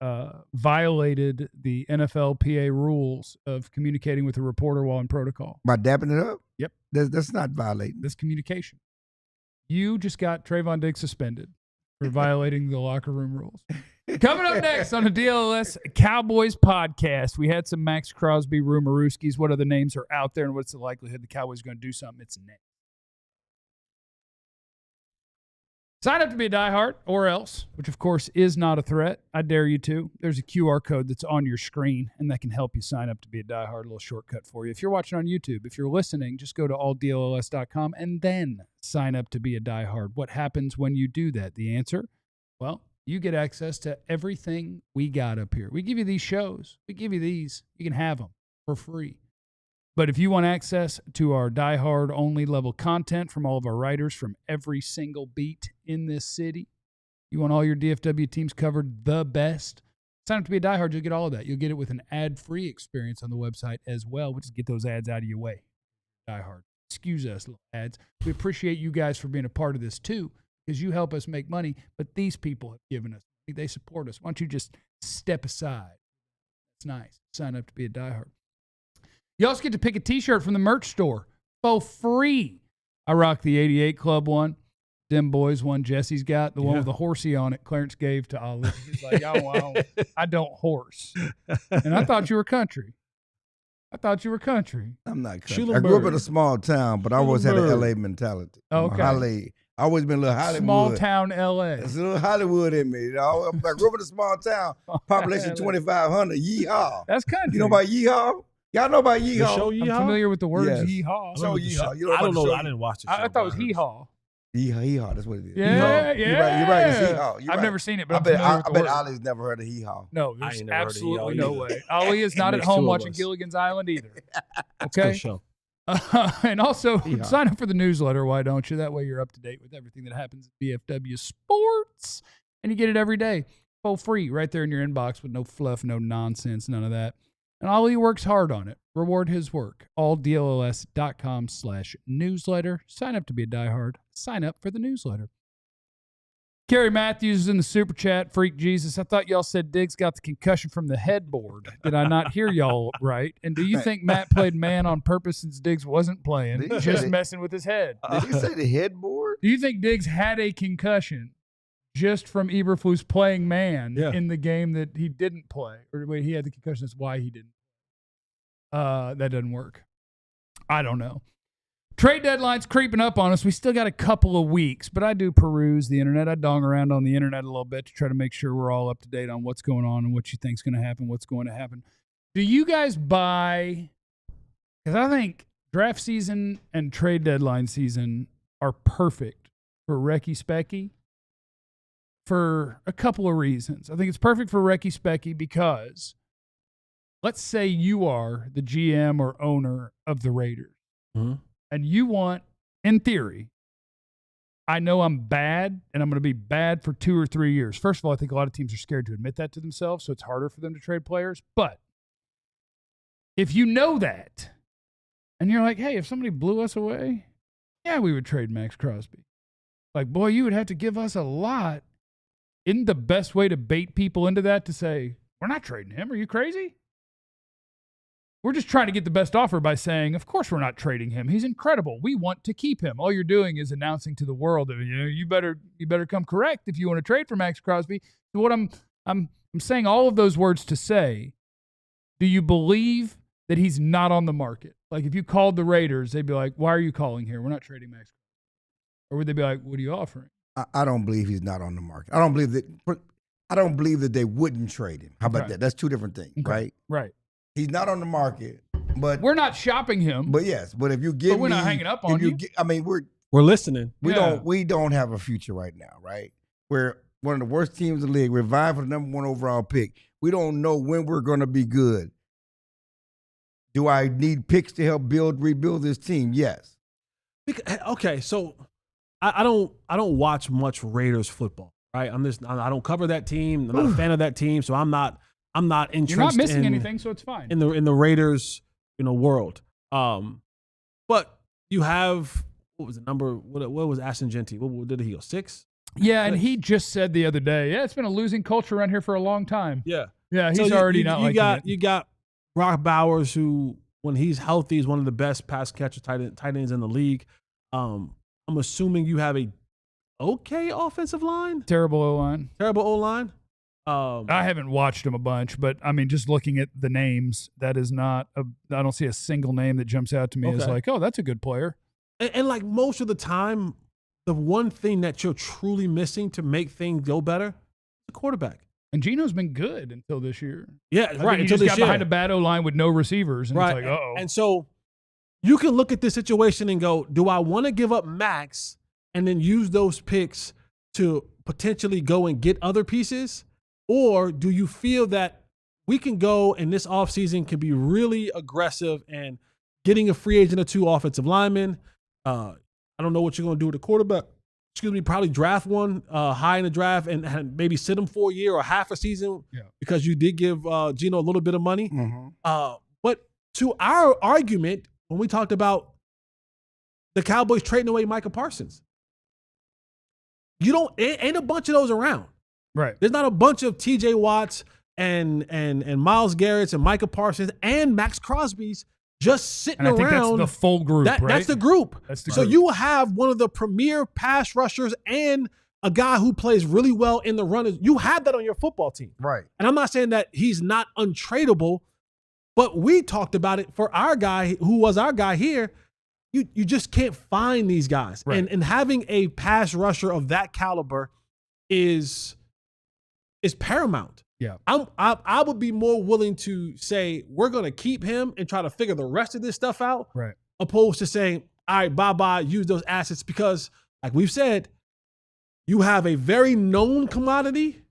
A: violated the NFLPA rules of communicating with a reporter while in protocol
C: by dapping it up?
A: Yep.
C: That's not violating.
A: That's communication. You just got Trevon Diggs suspended for violating the locker room rules. Coming up next on the DLLS Cowboys podcast, we had some Max Crosby rumorooskies. What other names are out there, and what's the likelihood the Cowboys are going to do something? It's next. Sign up to be a diehard or else, which of course is not a threat. I dare you to. There's a QR code that's on your screen, and that can help you sign up to be a diehard. A little shortcut for you. If you're watching on YouTube, if you're listening, just go to alldlls.com and then sign up to be a diehard. What happens when you do that? The answer? Well, you get access to everything we got up here. We give you these shows. We give you these. You can have them for free. But if you want access to our diehard only level content from all of our writers from every single beat in this city, you want all your DFW teams covered the best, sign up to be a diehard. You'll get all of that. You'll get it with an ad-free experience on the website as well. We'll just get those ads out of your way. Diehard. Excuse us, little ads. We appreciate you guys for being a part of this too, because you help us make money, but these people have given us money. They support us. Why don't you just step aside? It's nice. Sign up to be a diehard. You also get to pick a T-shirt from the merch store for free. I rock the 88 Club one. Them boys one Jesse's got. The one with the horsey on it, Clarence gave to Ali. He's like, I don't horse. And I thought you were country. I'm not country.
C: I grew up in a small town, but I always had an L.A. mentality.
A: Okay.
C: I always been a little Hollywood.
A: Small town L.A.
C: There's a little Hollywood in me. You know? I grew up in a small town, population 2,500. Yeehaw.
A: That's country.
C: You know about yeehaw? Y'all know about yeehaw?
D: Show yeehaw?
A: I'm familiar with the words
C: Yes.
A: yeehaw.
C: Show yeehaw. You know
D: I don't know.
C: show?
D: I didn't watch it.
A: I thought it was hee-haw.
C: Yeehaw. That's what it is.
A: Yeah,
C: yeehaw.
A: yeah.
C: You're right. It's yeehaw. You're
A: I've
C: right.
A: never seen it, but
C: I
A: I'm
C: bet
A: familiar with the word.
C: Ollie's never heard of yeehaw.
A: No,
D: I
A: there's
D: ain't never heard of
A: absolutely
D: yeehaw
A: no
D: either.
A: way. Ollie is not at
D: Makes
A: home
D: two of
A: watching
D: us.
A: Gilligan's Island either.
D: Good
A: Okay?
D: show.
A: And also,
C: Yeehaw.
A: sign up for the newsletter, why don't you? That way you're up to date with everything that happens at BFW Sports. And you get it every day for free right there in your inbox with no fluff, no nonsense, none of that. And Ollie works hard on it. Reward his work. alldlls.com/newsletter. Sign up to be a diehard. Sign up for the newsletter. Kerry Matthews is in the super chat. Freak Jesus. I thought y'all said Diggs got the concussion from the headboard. Did I not hear y'all right? And do you think Matt played man on purpose since Diggs wasn't playing,
C: Did he
A: just
C: say-
A: messing with his head?
C: Did you say the headboard?
A: Do you think Diggs had a concussion just from Eberflus playing man in the game that he didn't play? Or wait, he had the concussion. That's why he didn't. That doesn't work. I don't know. Trade deadline's creeping up on us. We still got a couple of weeks, but I do peruse the internet. I dong around on the internet a little bit to try to make sure we're all up to date on what's going on and what you think's going to happen, what's going to happen. Do you guys buy? Because I think draft season and trade deadline season are perfect for Recky Specky for a couple of reasons. I think it's perfect for Recky Specky because let's say you are the GM or owner of the Raiders.
D: Mm-hmm.
A: And you want, in theory, I know I'm bad and I'm going to be bad for 2 or 3 years. First of all, I think a lot of teams are scared to admit that to themselves, so it's harder for them to trade players. But if you know that and you're like, hey, if somebody blew us away, yeah, we would trade Max Crosby. Like, boy, you would have to give us a lot. Isn't the best way to bait people into that to say, we're not trading him? Are you crazy? We're just trying to get the best offer by saying, of course we're not trading him. He's incredible. We want to keep him. All you're doing is announcing to the world that you better come correct if you want to trade for Max Crosby. So what I'm saying all of those words to say, do you believe that he's not on the market? Like if you called the Raiders, they'd be like, why are you calling here? We're not trading Max Crosby. Or would they be like, what are you offering?
C: I don't believe he's not on the market. I don't believe that they wouldn't trade him. How about that? That's two different things, right?
A: Right.
C: He's not on the market, but
A: we're not shopping him.
C: But yes, but if you give
A: but we're not hanging up on you.
C: We're
D: listening.
C: We don't have a future right now, right? We're one of the worst teams in the league. We're vying for the #1 overall pick. We don't know when we're going to be good. Do I need picks to help rebuild this team? Yes.
D: Okay, so I don't watch much Raiders football, right? I don't cover that team. I'm not a fan of that team, so I'm not entrenched.
A: You're not missing anything, so it's fine.
D: In the Raiders, world. But you have, what was the number? What was Ashton Genty? What did he go? 6?
A: Yeah, and he just said the other day, it's been a losing culture around here for a long time.
D: Yeah.
A: Yeah, he's already not liking it.
D: You got Brock Bowers, who, when he's healthy, is one of the best pass catcher tight ends in the league. I'm assuming you have a okay offensive line?
A: Terrible O-line.
D: Terrible O-line?
A: I haven't watched them a bunch, but, I mean, just looking at the names, that is not – I don't see a single name that jumps out to me as like, oh, that's a good player.
D: And like most of the time, the one thing that you're truly missing to make things go better is the quarterback.
A: And Geno's been good until this year.
D: Yeah, right.
A: He just got behind a bad O-line with no receivers, and it's like, uh-oh.
D: And so you can look at this situation and go, do I want to give up Max and then use those picks to potentially go and get other pieces? Or do you feel that we can go and this offseason can be really aggressive and getting a free agent or 2 offensive linemen? I don't know what you're going to do with the quarterback. Probably draft one high in the draft and maybe sit him for a year or half a season because you did give Geno a little bit of money.
C: Mm-hmm.
D: But to our argument, when we talked about the Cowboys trading away Micah Parsons, ain't a bunch of those around.
A: Right.
D: There's not a bunch of TJ Watts and Myles Garrett's and Micah Parsons and Max Crosby's just sitting around.
A: And I think that's the full group, right?
D: That's the group.
A: So
D: you will have one of the premier pass rushers and a guy who plays really well in the run. You have that on your football team.
C: Right.
D: And I'm not saying that he's not untradeable, but we talked about it for our guy who was our guy here. You just can't find these guys.
A: Right.
D: And having a pass rusher of that caliber is paramount.
A: Yeah.
D: I would be more willing to say we're going to keep him and try to figure the rest of this stuff out,
A: right?
D: Opposed to saying, all right, bye-bye, use those assets, because like we've said, you have a very known commodity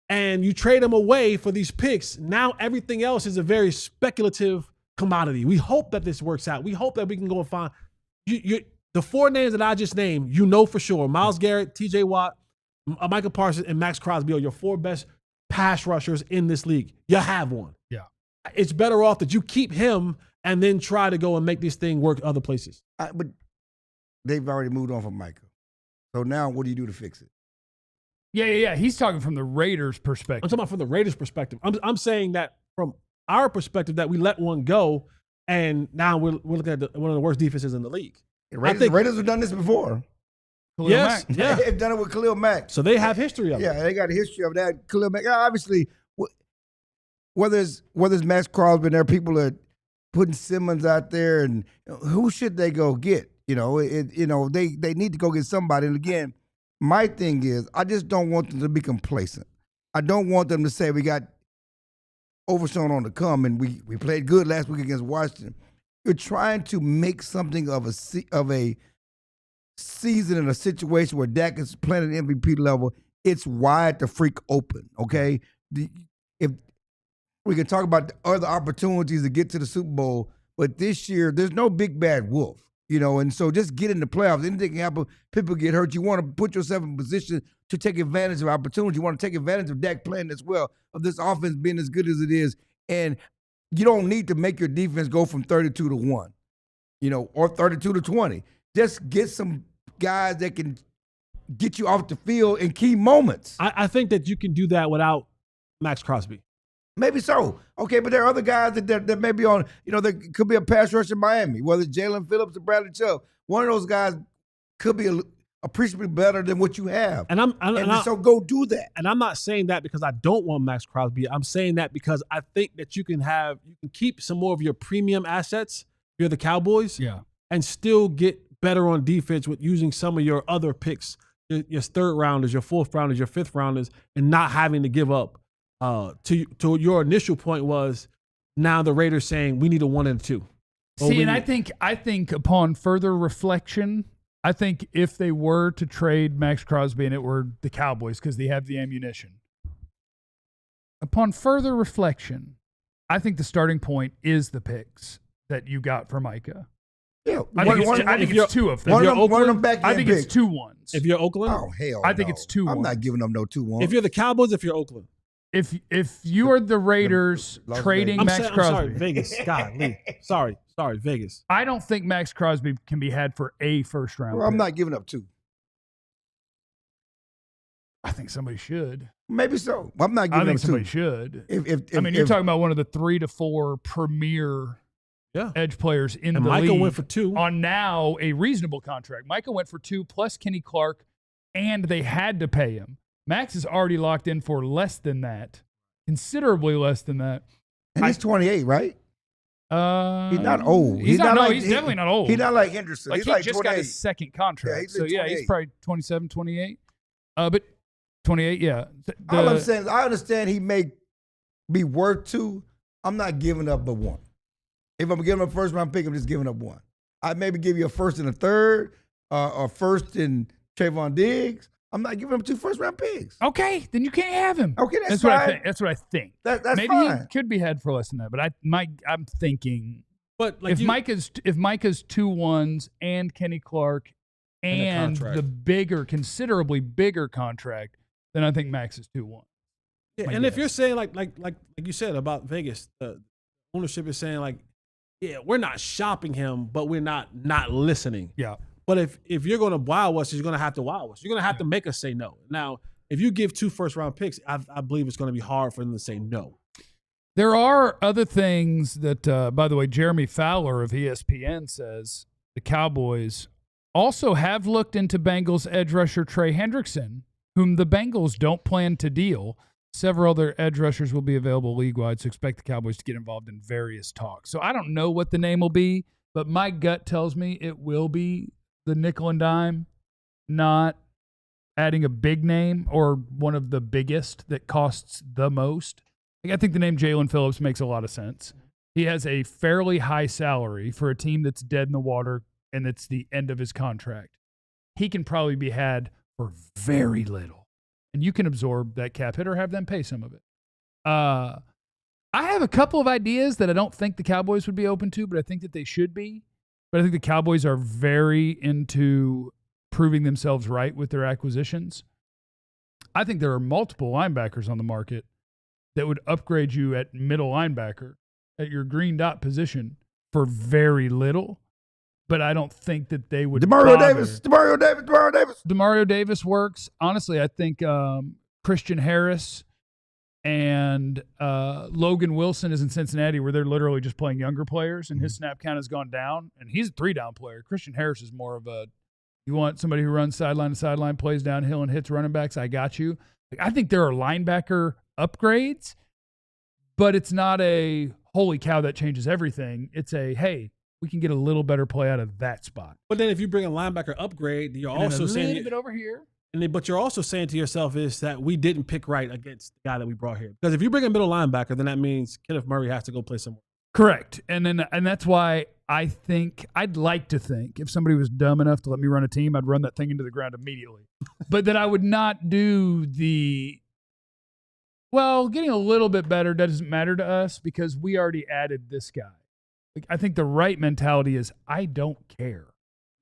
D: and you trade them away for these picks. Now everything else is a very speculative commodity. We hope that this works out. We hope that we can go and find the 4 names that I just named, for sure. Myles Garrett, TJ Watt, Micah Parsons, and Max Crosby are your 4 best pass rushers in this league. You have one.
A: Yeah.
D: It's better off that you keep him and then try to go and make this thing work other places.
C: But they've already moved on from Micah. So now what do you do to fix it?
A: Yeah. He's talking from the Raiders' perspective.
D: I'm talking about from the Raiders' perspective. I'm saying that from our perspective that we let one go, and now we're looking at one of the worst defenses in the league.
C: The Raiders have done this before.
D: Yes, yeah.
C: They've done it with Khalil Mack.
D: So they have history of it.
C: Yeah, they got a history of that. Khalil Mack, obviously, whether it's Max Crosby, there are people that are putting Simmons out there, and who should they go get? They need to go get somebody. And again, my thing is, I just don't want them to be complacent. I don't want them to say we got Overshown on the come, and we played good last week against Washington. You're trying to make something of a season in a situation where Dak is playing at MVP level. It's wide the freak open, okay? If we can talk about the other opportunities to get to the Super Bowl, but this year there's no big bad wolf, and so just get in the playoffs. Anything can happen. People get hurt. You want to put yourself in position to take advantage of opportunity. You want to take advantage of Dak playing as well, of this offense being as good as it is, and you don't need to make your defense go from 32 to 1, or 32 to 20. Just get some guys that can get you off the field in key moments.
D: I think that you can do that without Max Crosby.
C: Maybe so. Okay, but there are other guys that may be on, there could be a pass rush in Miami, whether it's Jalen Phillips or Bradley Chubb. One of those guys could be appreciably better than what you have. So go do that.
D: And I'm not saying that because I don't want Max Crosby. I'm saying that because I think that you can keep some more of your premium assets, if you're the Cowboys, and still get better on defense with using some of your other picks, your 3rd rounders, your 4th rounders, your 5th rounders, and not having to give up. To your initial point was now the Raiders saying we need a 1 and a 2.
A: See, and I think upon further reflection, I think if they were to trade Max Crosby and it were the Cowboys because they have the ammunition, upon further reflection, I think the starting point is the picks that you got for Micah.
C: Yeah,
A: I think it's two of them.
C: One of them back
A: I think
C: picks.
A: it's 2 ones.
D: If you're Oakland,
C: Oh hell,
A: I think
C: no.
A: it's 2
C: I'm
A: ones.
C: not giving them no 2-1.
D: if you're the Cowboys, if you're Oakland,
A: If you are the Raiders
C: Las
A: trading
C: Vegas.
A: Max
D: I'm
A: Crosby,
D: sorry, Vegas. God, Lee. Sorry, Vegas.
A: I don't think Max Crosby can be had for a first round.
C: Well, I'm
A: pick.
C: not giving up 2.
A: I think somebody should.
C: Maybe so. I'm not
A: I
C: giving
A: think
C: up 2.
A: somebody should.
C: If
A: You're talking about one of the 3 to 4 premier edge players in
D: And
A: the
D: Michael
A: league
D: went for 2
A: on now a reasonable contract. Michael went for 2 plus Kenny Clark, and they had to pay him. Max is already locked in for less than that, considerably less than that.
C: And he's 28, right?
A: He's
C: not old.
A: He's definitely not old.
C: He's not like Henderson.
A: Like
C: he's
A: he
C: like
A: just
C: 28.
A: got his second contract.
C: Yeah,
A: He's
C: like
A: probably 27, 28. But 28, yeah.
C: All I'm saying is I understand he may be worth 2. I'm not giving up but 1. If I'm giving up a first round pick, I'm just giving up 1. I'd maybe give you a first and a third, or first and Shavon Diggs. I'm not giving him 2 first round picks.
A: Okay, then you can't have him.
C: Okay, that's
A: what
C: fine.
A: I think. That's what I think.
C: That's
A: Maybe
C: fine.
A: he could be had for less than that, but I'm thinking
D: But like
A: if Micah's 2 1s and Kenny Clark and the considerably bigger contract, then I think Max is 2 1.
D: Yeah, and if you're saying like you said about Vegas, the ownership is saying like, yeah, we're not shopping him, but we're not listening.
A: Yeah.
D: But if you're going to wow us, you're going to have to wow us. You're going to have to make us say no. Now, if you give 2 first round picks, I believe it's going to be hard for them to say no.
A: There are other things that, by the way, Jeremy Fowler of ESPN says the Cowboys also have looked into Bengals edge rusher Trey Hendrickson, whom the Bengals don't plan to deal. Several other edge rushers will be available league-wide, so expect the Cowboys to get involved in various talks. So I don't know what the name will be, but my gut tells me it will be the nickel and dime, not adding a big name or one of the biggest that costs the most. I think the name Jalen Phillips makes a lot of sense. He has a fairly high salary for a team that's dead in the water and it's the end of his contract. He can probably be had for very little. And you can absorb that cap hit or have them pay some of it. I have a couple of ideas that I don't think the Cowboys would be open to, but I think that they should be. But I think the Cowboys are very into proving themselves right with their acquisitions. I think there are multiple linebackers on the market that would upgrade you at middle linebacker at your green dot position for very little. But I don't think that they would.
C: Demario
A: Davis works. Honestly, I think Christian Harris and Logan Wilson is in Cincinnati, where they're literally just playing younger players, and his snap count has gone down. And he's a 3-down player. Christian Harris is more of a, you want somebody who runs sideline to sideline, plays downhill, and hits running backs. I got you. I think there are linebacker upgrades, but it's not a holy cow that changes everything. It's a hey, we can get a little better play out of that spot.
D: But then if you bring a linebacker upgrade, you're also saying
A: a little bit over here.
D: But you're also saying to yourself is that we didn't pick right against the guy that we brought here. Because if you bring a middle linebacker, then that means Kenneth Murray has to go play somewhere.
A: Correct. And that's why I'd like to think if somebody was dumb enough to let me run a team, I'd run that thing into the ground immediately. But that I would not do getting a little bit better doesn't matter to us because we already added this guy. I think the right mentality is I don't care.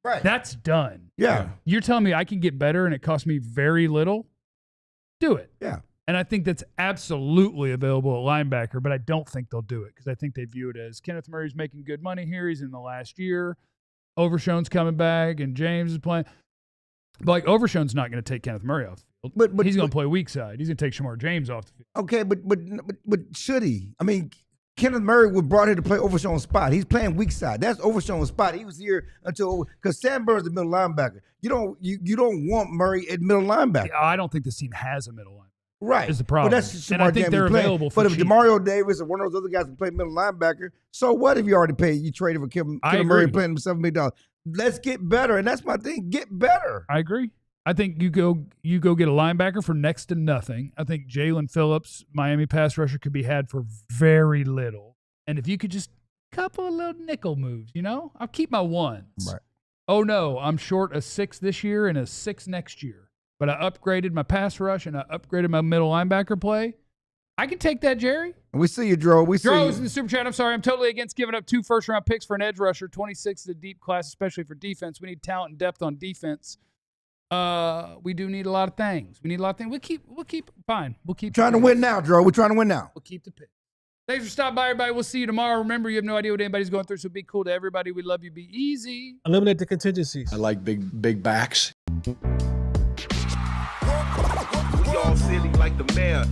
C: Right.
A: That's done.
C: Yeah.
A: You're telling me I can get better and it costs me very little? Do it.
C: Yeah.
A: And I think that's absolutely available at linebacker, but I don't think they'll do it because I think they view it as Kenneth Murray's making good money here. He's in the last year. Overshown's coming back and James is playing. But Overshown's not going to take Kenneth Murray off the field. But he's going to play weak side. He's going to take Shamar James off the field.
C: Okay, but should he? I mean, Kenneth Murray was brought here to play Overshown's spot. He's playing weak side. That's Overshown's spot. He was here because Sam Burns is the middle linebacker. You don't want Murray at middle linebacker.
A: I don't think this team has a middle linebacker.
C: Right.
A: Is the problem.
C: But that's
A: and I think they're available for
C: But if
A: cheap.
C: DeMario Davis or one of those other guys can play middle linebacker, so what if you already paid? You traded for Kenneth Murray playing him $7 million. Let's get better. And that's my thing. Get better.
A: I agree. I think you go get a linebacker for next to nothing. I think Jalen Phillips, Miami pass rusher, could be had for very little. And if you could just couple of little nickel moves, I'll keep my ones.
C: Right.
A: Oh, no, I'm short a 6 this year and a 6 next year. But I upgraded my pass rush and I upgraded my middle linebacker play. I can take that, Jerry.
C: We see you, Dro. We see
A: Dro's
C: you.
A: in the super chat. I'm sorry. I'm totally against giving up 2 first-round picks for an edge rusher. 26 is a deep class, especially for defense. We need talent and depth on defense. We do need a lot of things. We need a lot of things. We'll keep fine. We'll keep
C: Trying to win now, Dro. We're trying to win now.
A: We'll keep the pick. Thanks for stopping by, everybody. We'll see you tomorrow. Remember, you have no idea what anybody's going through, so be cool to everybody. We love you. Be easy.
D: Eliminate the contingencies.
F: I like big backs.
G: We all silly like the mayor.